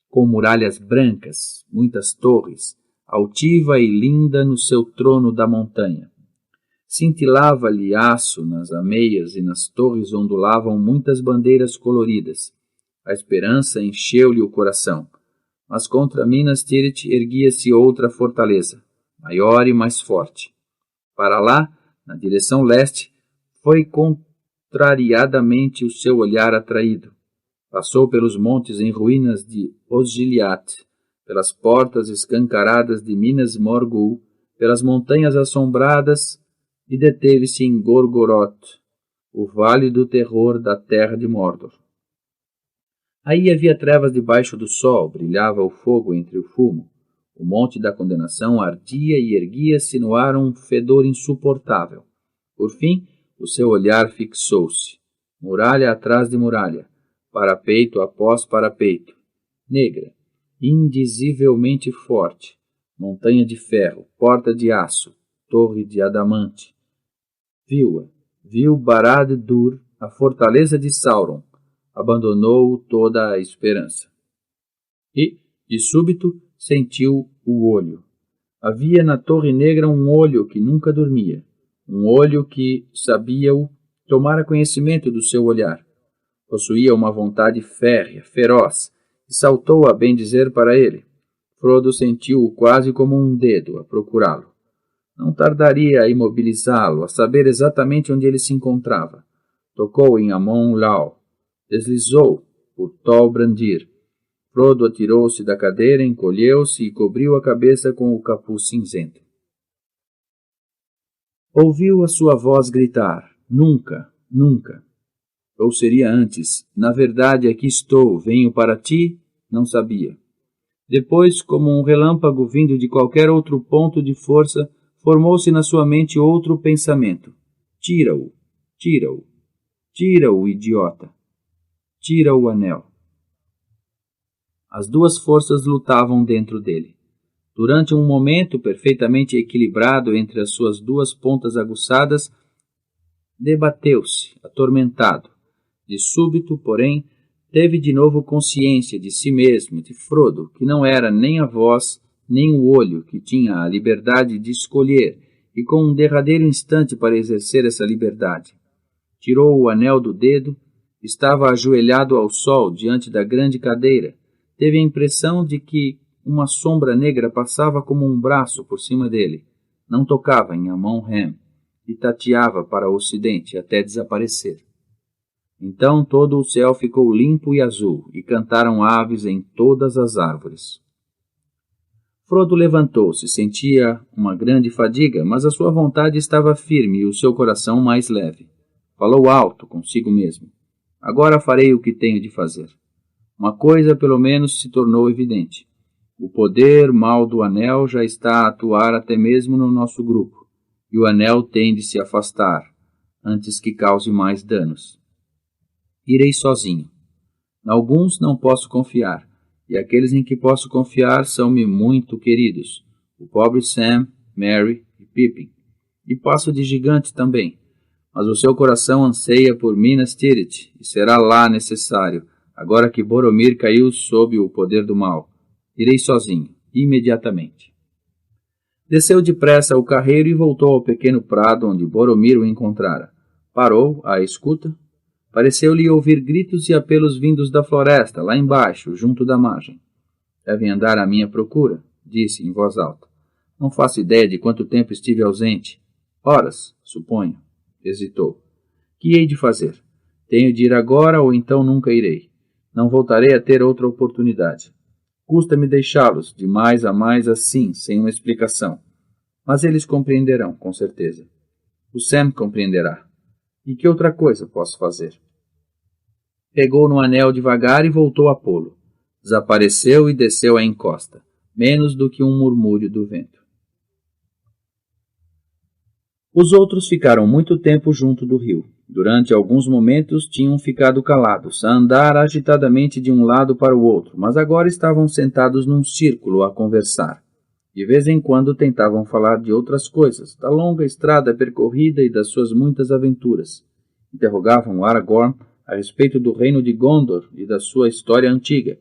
com muralhas brancas, muitas torres, altiva e linda no seu trono da montanha. Cintilava-lhe aço nas ameias e nas torres ondulavam muitas bandeiras coloridas. A esperança encheu-lhe o coração. Mas contra Minas Tirith erguia-se outra fortaleza, maior e mais forte. Para lá, na direção leste, foi contrariadamente o seu olhar atraído. Passou pelos montes em ruínas de Osgiliath, pelas portas escancaradas de Minas Morgul, pelas montanhas assombradas, e deteve-se em Gorgoroth, o vale do terror da terra de Mordor. Aí havia trevas debaixo do sol, brilhava o fogo entre o fumo. O monte da condenação ardia e erguia-se no ar um fedor insuportável. Por fim, o seu olhar fixou-se, muralha atrás de muralha, parapeito após parapeito, negra, indizivelmente forte, montanha de ferro, porta de aço, torre de adamante. Viu Barad-dûr, a fortaleza de Sauron, abandonou toda a esperança. E, de súbito, sentiu o olho. Havia na Torre Negra um olho que nunca dormia, um olho que sabia-o, tomara conhecimento do seu olhar. Possuía uma vontade férrea, feroz, e saltou a bem dizer para ele. Frodo sentiu-o quase como um dedo a procurá-lo. Não tardaria a imobilizá-lo, a saber exatamente onde ele se encontrava. Tocou em Amon Lâu. Deslizou por Tol Brandir. Frodo atirou-se da cadeira, encolheu-se e cobriu a cabeça com o capuz cinzento. Ouviu a sua voz gritar, nunca, nunca. Ou seria antes, na verdade aqui estou, venho para ti, não sabia. Depois, como um relâmpago vindo de qualquer outro ponto de força, formou-se na sua mente outro pensamento. Tira-o, tira-o, tira-o, idiota. Tira o anel. As duas forças lutavam dentro dele. Durante um momento perfeitamente equilibrado entre as suas duas pontas aguçadas, debateu-se, atormentado. De súbito, porém, teve de novo consciência de si mesmo, de Frodo, que não era nem a voz, nem o olho, que tinha a liberdade de escolher, e com um derradeiro instante para exercer essa liberdade. Tirou o anel do dedo, estava ajoelhado ao sol diante da grande cadeira. Teve a impressão de que uma sombra negra passava como um braço por cima dele. Não tocava em Amon-Rem e tateava para o ocidente até desaparecer. Então todo o céu ficou limpo e azul, e cantaram aves em todas as árvores. Frodo levantou-se, sentia uma grande fadiga, mas a sua vontade estava firme e o seu coração mais leve. Falou alto consigo mesmo. Agora farei o que tenho de fazer. Uma coisa, pelo menos, se tornou evidente. O poder mal do anel já está a atuar até mesmo no nosso grupo, e o anel tem de se afastar, antes que cause mais danos. Irei sozinho. Em alguns não posso confiar, e aqueles em que posso confiar são-me muito queridos, o pobre Sam, Merry e Pippin. E passo de gigante também, mas o seu coração anseia por Minas Tirith, e será lá necessário, agora que Boromir caiu sob o poder do mal. Irei sozinho, imediatamente. Desceu depressa o carreiro e voltou ao pequeno prado onde Boromir o encontrara. Parou, à escuta. Pareceu-lhe ouvir gritos e apelos vindos da floresta, lá embaixo, junto da margem. Devem andar à minha procura, disse em voz alta. Não faço ideia de quanto tempo estive ausente. Horas, suponho. Hesitou. Que hei de fazer? Tenho de ir agora ou então nunca irei. Não voltarei a ter outra oportunidade. Custa-me deixá-los, de mais a mais assim, sem uma explicação. Mas eles compreenderão, com certeza. O Sam compreenderá. E que outra coisa posso fazer? Pegou no anel devagar e voltou a pô-lo. Desapareceu e desceu a encosta. menos do que um murmúrio do vento. Os outros ficaram muito tempo junto do rio. Durante alguns momentos tinham ficado calados, a andar agitadamente de um lado para o outro, mas agora estavam sentados num círculo a conversar. De vez em quando tentavam falar de outras coisas, da longa estrada percorrida e das suas muitas aventuras. Interrogavam Aragorn a respeito do reino de Gondor e da sua história antiga,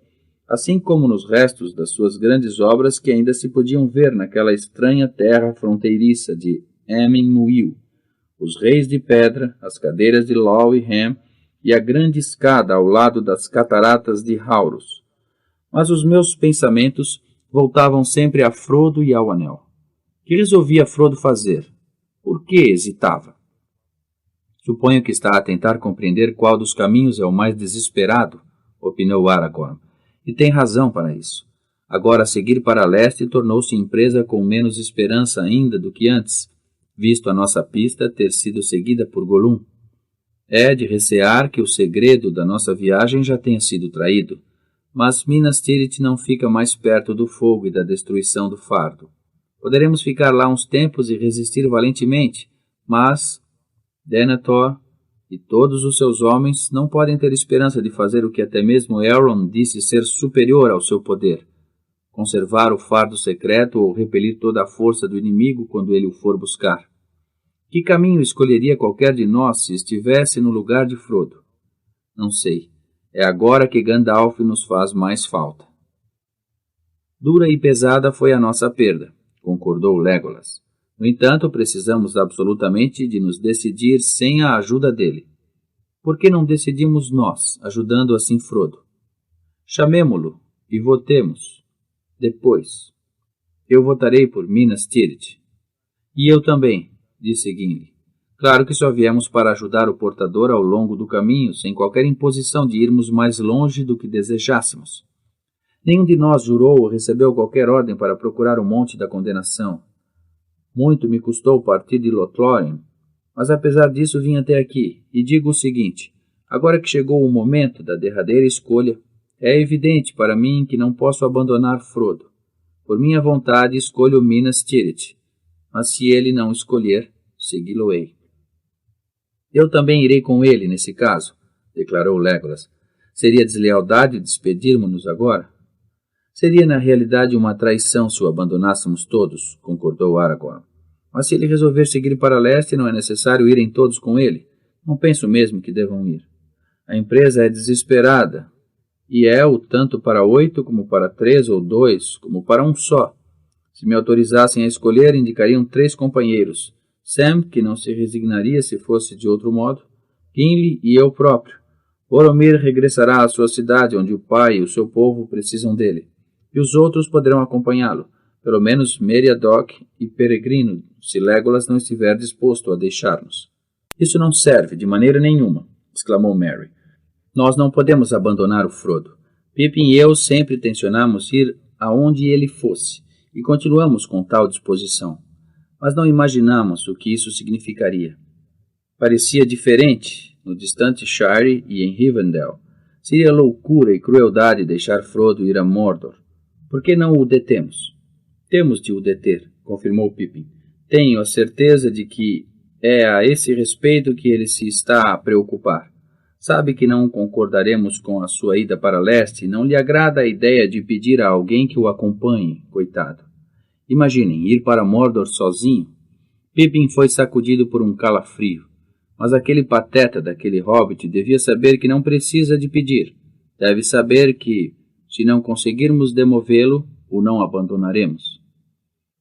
assim como nos restos das suas grandes obras que ainda se podiam ver naquela estranha terra fronteiriça de Emyn-Muil, os reis de pedra, as cadeiras de Lol e Hem e a grande escada ao lado das cataratas de Haurus. Mas os meus pensamentos voltavam sempre a Frodo e ao Anel. O que resolvia Frodo fazer? Por que hesitava? Suponho que está a tentar compreender qual dos caminhos é o mais desesperado, opinou Aragorn, e tem razão para isso. Agora seguir para leste tornou-se empresa com menos esperança ainda do que antes, visto a nossa pista ter sido seguida por Gollum. É de recear que o segredo da nossa viagem já tenha sido traído, mas Minas Tirith não fica mais perto do fogo e da destruição do fardo. Poderemos ficar lá uns tempos e resistir valentemente, mas Denethor e todos os seus homens não podem ter esperança de fazer o que até mesmo Elrond disse ser superior ao seu poder: conservar o fardo secreto ou repelir toda a força do inimigo quando ele o for buscar. Que caminho escolheria qualquer de nós se estivesse no lugar de Frodo? Não sei. É agora que Gandalf nos faz mais falta. Dura e pesada foi a nossa perda, concordou Legolas. No entanto, precisamos absolutamente de nos decidir sem a ajuda dele. Por que não decidimos nós, ajudando assim Frodo? Chamemo-lo e votemos. Depois. Eu votarei por Minas Tirith. E eu também, disse Gimli. Claro que só viemos para ajudar o portador ao longo do caminho, sem qualquer imposição de irmos mais longe do que desejássemos. Nenhum de nós jurou ou recebeu qualquer ordem para procurar o Monte da Condenação. Muito me custou partir de Lothlórien, mas apesar disso vim até aqui, e digo o seguinte: agora que chegou o momento da derradeira escolha, é evidente para mim que não posso abandonar Frodo. Por minha vontade escolho Minas Tirith, mas se ele não escolher, segui-lo-ei. Eu também irei com ele nesse caso, declarou Legolas. Seria deslealdade despedirmos-nos agora? Seria na realidade uma traição se o abandonássemos todos, concordou Aragorn. Mas se ele resolver seguir para leste, não é necessário irem todos com ele. Não penso mesmo que devam ir. A empresa é desesperada, e é-o tanto para 8 como para 3 ou 2, como para um só. Se me autorizassem a escolher, indicariam 3 companheiros. Sam, que não se resignaria se fosse de outro modo, Gimli e eu próprio. Boromir regressará à sua cidade, onde o pai e o seu povo precisam dele. E os outros poderão acompanhá-lo, pelo menos Meriadoc e Peregrino, se Legolas não estiver disposto a deixar-nos. Isso não serve de maneira nenhuma, exclamou Merry. Nós não podemos abandonar o Frodo. Pippin e eu sempre tencionamos ir aonde ele fosse, e continuamos com tal disposição. Mas não imaginamos o que isso significaria. Parecia diferente no distante Shire e em Rivendell. Seria loucura e crueldade deixar Frodo ir a Mordor. Por que não o detemos? Temos de o deter, confirmou Pippin. Tenho a certeza de que é a esse respeito que ele se está a preocupar. Sabe que não concordaremos com a sua ida para leste e não lhe agrada a ideia de pedir a alguém que o acompanhe, coitado. Imaginem, ir para Mordor sozinho. Pippin foi sacudido por um calafrio. Mas aquele pateta daquele hobbit devia saber que não precisa de pedir. Deve saber que, se não conseguirmos demovê-lo, o não abandonaremos.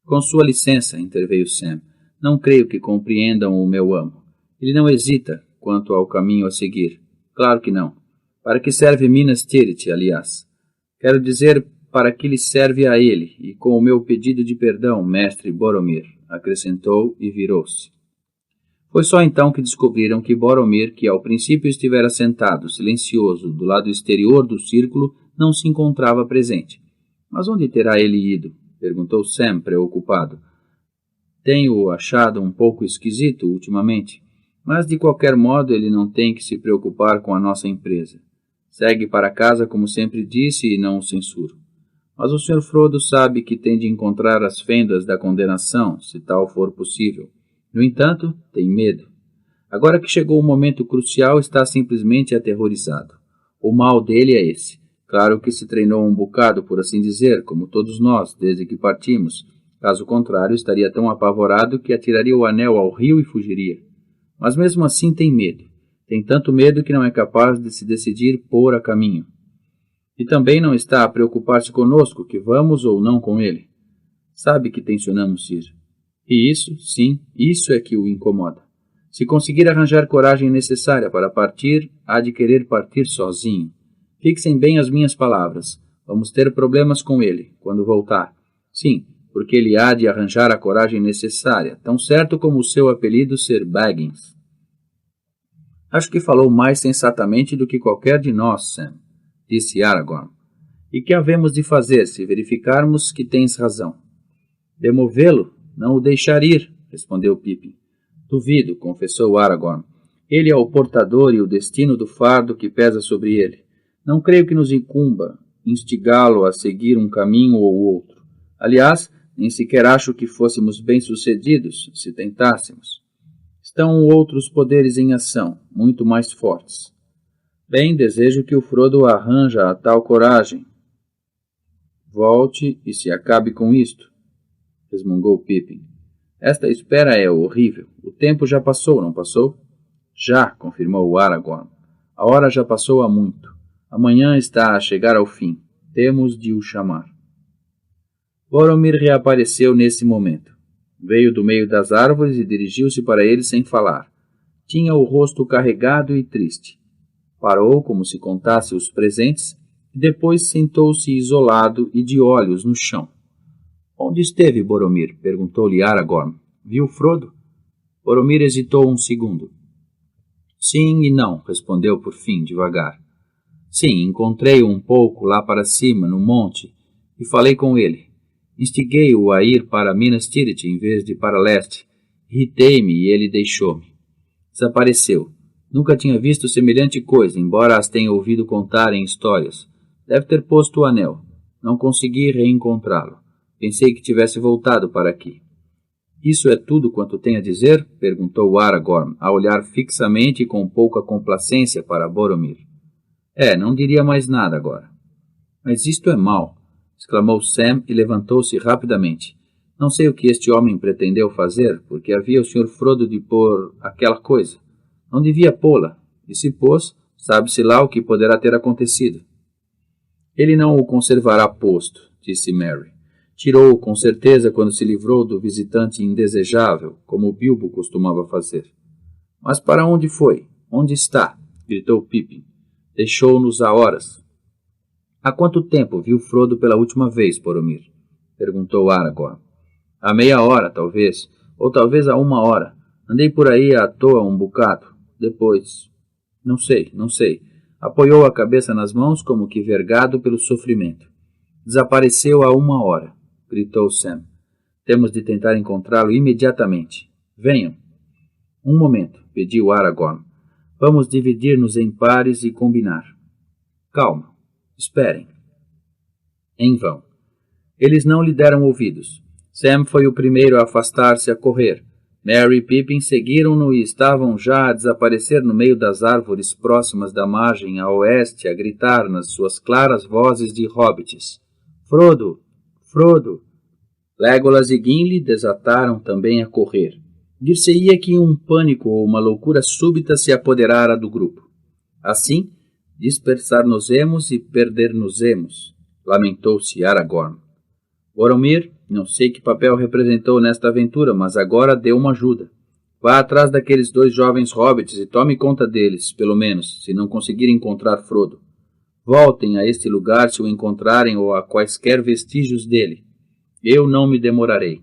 Com sua licença, interveio Sam, não creio que compreendam o meu amo. Ele não hesita quanto ao caminho a seguir. Claro que não. Para que serve Minas Tirith, aliás? Quero dizer, para que lhe serve a ele, e com o meu pedido de perdão, mestre Boromir, acrescentou e virou-se. Foi só então que descobriram que Boromir, que ao princípio estivera sentado, silencioso, do lado exterior do círculo, não se encontrava presente. Mas onde terá ele ido? Perguntou Sam, preocupado. Tenho-o achado um pouco esquisito ultimamente, mas de qualquer modo ele não tem que se preocupar com a nossa empresa. Segue para casa como sempre disse e não o censuro. Mas o Sr. Frodo sabe que tem de encontrar as fendas da condenação, se tal for possível. No entanto, tem medo. Agora que chegou o momento crucial, está simplesmente aterrorizado. O mal dele é esse. Claro que se treinou um bocado, por assim dizer, como todos nós, desde que partimos. Caso contrário, estaria tão apavorado que atiraria o anel ao rio e fugiria. Mas mesmo assim tem medo. Tem tanto medo que não é capaz de se decidir pôr a caminho. E também não está a preocupar-se conosco, que vamos ou não com ele. Sabe que tencionamos ir. E isso, sim, isso é que o incomoda. Se conseguir arranjar coragem necessária para partir, há de querer partir sozinho. Fixem bem as minhas palavras. Vamos ter problemas com ele, quando voltar. Sim, porque ele há de arranjar a coragem necessária, tão certo como o seu apelido ser Baggins. Acho que falou mais sensatamente do que qualquer de nós, Sam, disse Aragorn. E que havemos de fazer se verificarmos que tens razão? Demovê-lo? Não o deixar ir, respondeu Pippin. Duvido, confessou Aragorn. Ele é o portador e o destino do fardo que pesa sobre ele. Não creio que nos incumba instigá-lo a seguir um caminho ou outro. Aliás, nem sequer acho que fôssemos bem-sucedidos se tentássemos. Estão outros poderes em ação, muito mais fortes. Bem, desejo que o Frodo arranja a tal coragem. Volte e se acabe com isto, resmungou Pippin. Esta espera é horrível. O tempo já passou, não passou? Já, confirmou Aragorn. A hora já passou há muito. Amanhã está a chegar ao fim. Temos de o chamar. Boromir reapareceu nesse momento. Veio do meio das árvores e dirigiu-se para ele sem falar. Tinha o rosto carregado e triste. Parou como se contasse os presentes e depois sentou-se isolado e de olhos no chão. Onde esteve Boromir? Perguntou-lhe Aragorn. Viu Frodo? Boromir hesitou um segundo. Sim e não, respondeu por fim, devagar. Sim, encontrei-o um pouco lá para cima, no monte, e falei com ele. Instiguei-o a ir para Minas Tirith em vez de para leste. Irritei-me e ele deixou-me. Desapareceu. Nunca tinha visto semelhante coisa, embora as tenha ouvido contar em histórias. Deve ter posto o anel. Não consegui reencontrá-lo. Pensei que tivesse voltado para aqui. Isso é tudo quanto tem a dizer? Perguntou Aragorn, a olhar fixamente e com pouca complacência para Boromir. Não diria mais nada agora. Mas isto é mau, exclamou Sam e levantou-se rapidamente. Não sei o que este homem pretendeu fazer, porque havia o Sr. Frodo de pôr aquela coisa. Não devia pô-la, e se pôs, sabe-se lá o que poderá ter acontecido. Ele não o conservará posto, disse Merry. Tirou-o com certeza quando se livrou do visitante indesejável, como Bilbo costumava fazer. Mas para onde foi? Onde está? Gritou Pippin. Deixou-nos há horas. Há quanto tempo viu Frodo pela última vez, Boromir? Perguntou Aragorn. Há meia hora, talvez, ou talvez há 1 hora. Andei por aí à toa um bocado. Depois... Não sei. Apoiou a cabeça nas mãos como que vergado pelo sofrimento. Desapareceu há 1 hora, gritou Sam. Temos de tentar encontrá-lo imediatamente. Venham. Um momento, pediu Aragorn. Vamos dividir-nos em pares e combinar. Calma. Esperem. Em vão. Eles não lhe deram ouvidos. Sam foi o primeiro a afastar-se a correr. Merry e Pippin seguiram-no e estavam já a desaparecer no meio das árvores próximas da margem a oeste, a gritar nas suas claras vozes de hobbits. Frodo! Frodo! Legolas e Gimli desataram também a correr. Dir-se-ia que um pânico ou uma loucura súbita se apoderara do grupo. Assim, dispersar-nos-emos e perder-nos-emos, lamentou-se Aragorn. Boromir, não sei que papel representou nesta aventura, mas agora deu uma ajuda. Vá atrás daqueles 2 jovens hobbits e tome conta deles, pelo menos, se não conseguir encontrar Frodo. Voltem a este lugar se o encontrarem ou a quaisquer vestígios dele. Eu não me demorarei.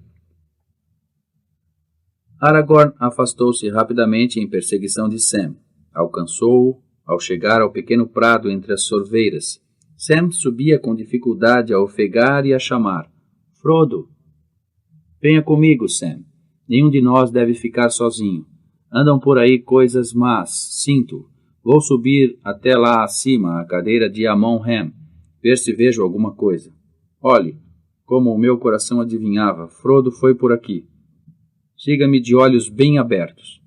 Aragorn afastou-se rapidamente em perseguição de Sam. Alcançou-o ao chegar ao pequeno prado entre as sorveiras. Sam subia com dificuldade a ofegar e a chamar. Frodo! Venha comigo, Sam. Nenhum de nós deve ficar sozinho. Andam por aí coisas más, sinto. Vou subir até lá acima, à cadeira de Amon-Ham, ver se vejo alguma coisa. Olhe, como o meu coração adivinhava, Frodo foi por aqui. Siga-me de olhos bem abertos.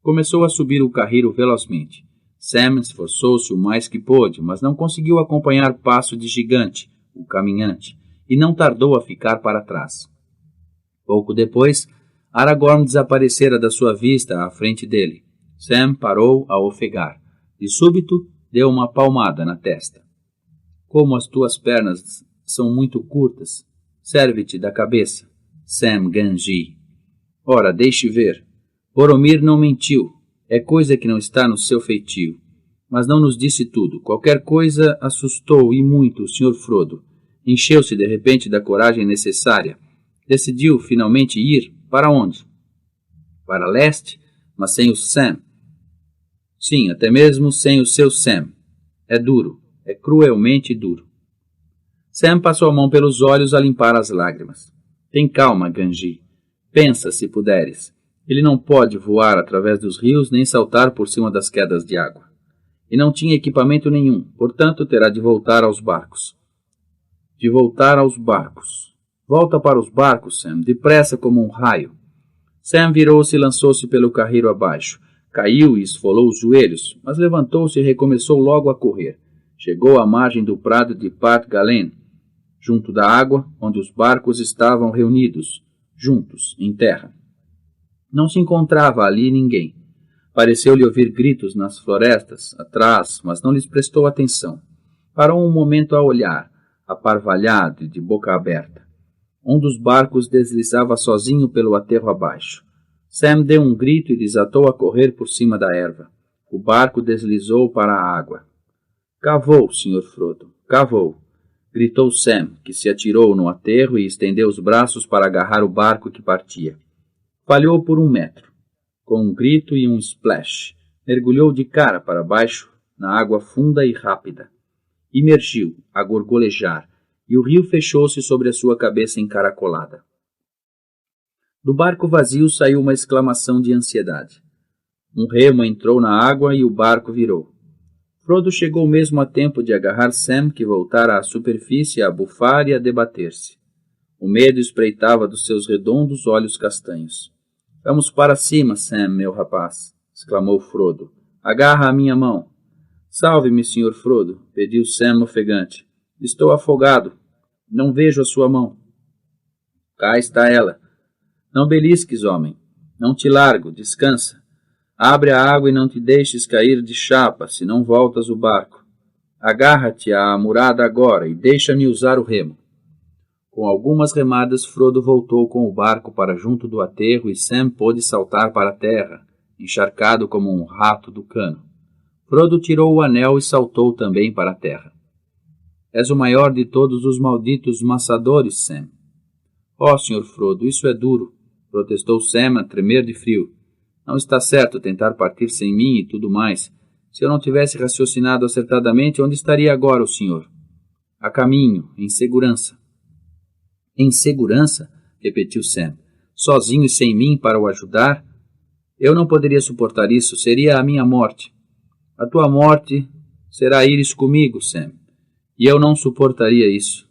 Começou a subir o carreiro velozmente. Sam esforçou-se o mais que pôde, mas não conseguiu acompanhar passo de gigante, o caminhante, e não tardou a ficar para trás. Pouco depois, Aragorn desaparecera da sua vista à frente dele. Sam parou a ofegar. De súbito, deu uma palmada na testa. Como as tuas pernas são muito curtas, serve-te da cabeça, Sam Gamgee. Ora, deixe ver. Boromir não mentiu. É coisa que não está no seu feitio. Mas não nos disse tudo. Qualquer coisa assustou e muito o Sr. Frodo. Encheu-se de repente da coragem necessária. Decidiu finalmente ir para onde? Para leste, mas sem o Sam. Sim, até mesmo sem o seu Sam. É duro, é cruelmente duro. Sam passou a mão pelos olhos a limpar as lágrimas. Tem calma, Gamgee. Pensa, se puderes. Ele não pode voar através dos rios nem saltar por cima das quedas de água. E não tinha equipamento nenhum, portanto terá de voltar aos barcos. De voltar aos barcos. Volta para os barcos, Sam, depressa como um raio. Sam virou-se e lançou-se pelo carreiro abaixo. Caiu e esfolou os joelhos, mas levantou-se e recomeçou logo a correr. Chegou à margem do prado de Pat Galen, junto da água, onde os barcos estavam reunidos, juntos, em terra. Não se encontrava ali ninguém. Pareceu-lhe ouvir gritos nas florestas, atrás, mas não lhes prestou atenção. Parou um momento a olhar, aparvalhado e de boca aberta. Um dos barcos deslizava sozinho pelo aterro abaixo. Sam deu um grito e desatou a correr por cima da erva. O barco deslizou para a água. Cavou, Sr. Frodo, cavou, gritou Sam, que se atirou no aterro e estendeu os braços para agarrar o barco que partia. Falhou por 1 metro. Com um grito e um splash, mergulhou de cara para baixo na água funda e rápida. Imergiu, a gorgolejar, e o rio fechou-se sobre a sua cabeça encaracolada. Do barco vazio saiu uma exclamação de ansiedade. Um remo entrou na água e o barco virou. Frodo chegou mesmo a tempo de agarrar Sam, que voltara à superfície a bufar e a debater-se. O medo espreitava dos seus redondos olhos castanhos. — Vamos para cima, Sam, meu rapaz! —exclamou Frodo. — Agarra a minha mão. — Salve-me, Sr. Frodo! —pediu Sam ofegante. — Estou afogado. Não vejo a sua mão. — Cá está ela. Não belisques, homem. Não te largo. Descansa. Abre a água e não te deixes cair de chapa, senão voltas o barco. Agarra-te à amurada agora e deixa-me usar o remo. Com algumas remadas, Frodo voltou com o barco para junto do aterro e Sam pôde saltar para a terra, encharcado como um rato do cano. Frodo tirou o anel e saltou também para a terra. — És o maior de todos os malditos maçadores, Sam. — Oh, Sr. Frodo, isso é duro, protestou Sam a tremer de frio. Não está certo tentar partir sem mim e tudo mais. Se eu não tivesse raciocinado acertadamente, onde estaria agora o senhor? A caminho, em segurança. Em segurança? Repetiu Sam. Sozinho e sem mim para o ajudar? Eu não poderia suportar isso, seria a minha morte. A tua morte será ires comigo, Sam. E eu não suportaria isso.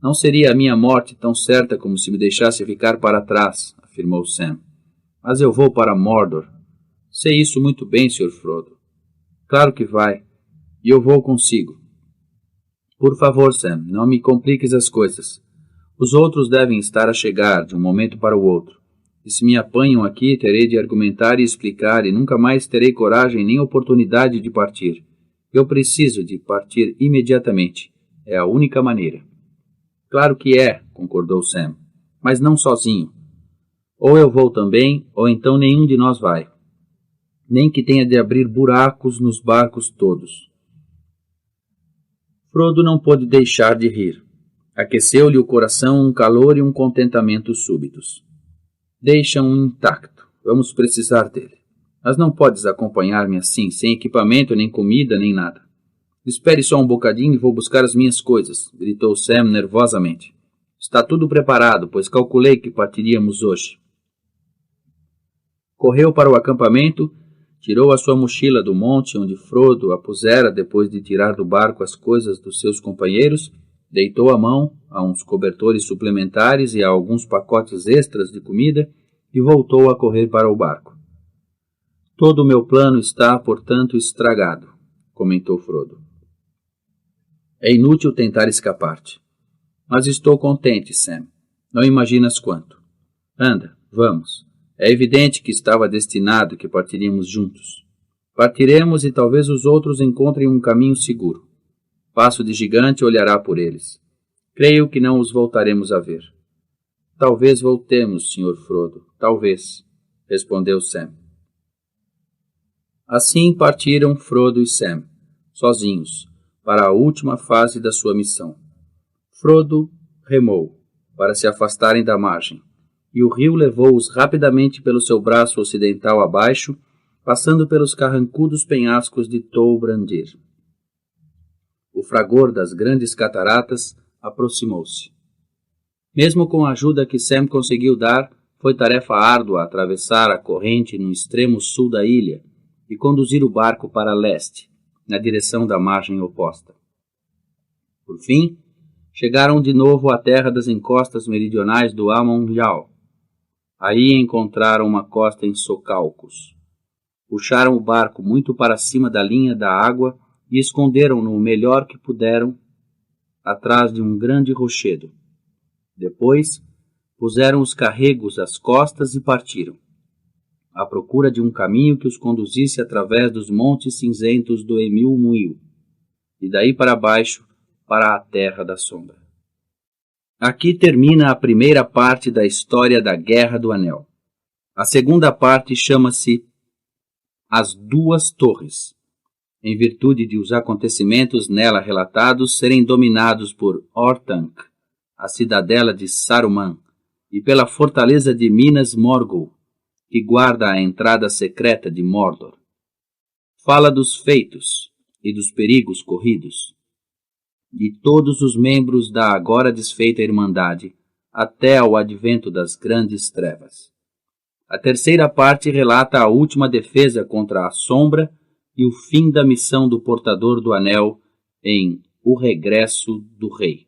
Não seria a minha morte tão certa como se me deixasse ficar para trás, afirmou Sam. Mas eu vou para Mordor. Sei isso muito bem, Sr. Frodo. Claro que vai. E eu vou consigo. Por favor, Sam, não me compliques as coisas. Os outros devem estar a chegar de um momento para o outro. E se me apanham aqui, terei de argumentar e explicar, e nunca mais terei coragem nem oportunidade de partir. Eu preciso de partir imediatamente. É a única maneira. Claro que é, concordou Sam. Mas não sozinho. Ou eu vou também, ou então nenhum de nós vai. Nem que tenha de abrir buracos nos barcos todos. Frodo não pôde deixar de rir. Aqueceu-lhe o coração um calor e um contentamento súbitos. Deixa-o intacto. Vamos precisar dele. Mas não podes acompanhar-me assim, sem equipamento, nem comida, nem nada. Espere só um bocadinho e vou buscar as minhas coisas, gritou Sam nervosamente. Está tudo preparado, pois calculei que partiríamos hoje. Correu para o acampamento, tirou a sua mochila do monte onde Frodo a pusera depois de tirar do barco as coisas dos seus companheiros Deitou a mão a uns cobertores suplementares e a alguns pacotes extras de comida e voltou a correr para o barco. Todo o meu plano está, portanto, estragado, comentou Frodo. É inútil tentar escapar-te. Mas estou contente, Sam. Não imaginas quanto. Anda, vamos. É evidente que estava destinado que partiríamos juntos. Partiremos e talvez os outros encontrem um caminho seguro. Passo de Gigante olhará por eles. Creio que não os voltaremos a ver. Talvez voltemos, Sr. Frodo. Talvez, respondeu Sam. Assim partiram Frodo e Sam, sozinhos, para a última fase da sua missão. Frodo remou, para se afastarem da margem, e o rio levou-os rapidamente pelo seu braço ocidental abaixo, passando pelos carrancudos penhascos de Tol Brandir. O fragor das grandes cataratas aproximou-se. Mesmo com a ajuda que Sam conseguiu dar, foi tarefa árdua atravessar a corrente no extremo sul da ilha e conduzir o barco para leste, na direção da margem oposta. Por fim, chegaram de novo à terra das encostas meridionais do Amon Lhal. Aí encontraram uma costa em socalcos. Puxaram o barco muito para cima da linha da água e esconderam-no o melhor que puderam atrás de um grande rochedo. Depois, puseram os carregos às costas e partiram, à procura de um caminho que os conduzisse através dos montes cinzentos do Emil-Muil, e daí para baixo, para a Terra da Sombra. Aqui termina a primeira parte da história da Guerra do Anel. A segunda parte chama-se As Duas Torres, em virtude de os acontecimentos nela relatados serem dominados por Orthanc, a cidadela de Saruman, e pela fortaleza de Minas Morgul, que guarda a entrada secreta de Mordor. Fala dos feitos e dos perigos corridos, de todos os membros da agora desfeita Irmandade, até ao advento das grandes trevas. A terceira parte relata a última defesa contra a sombra e o fim da missão do portador do anel em O Regresso do Rei.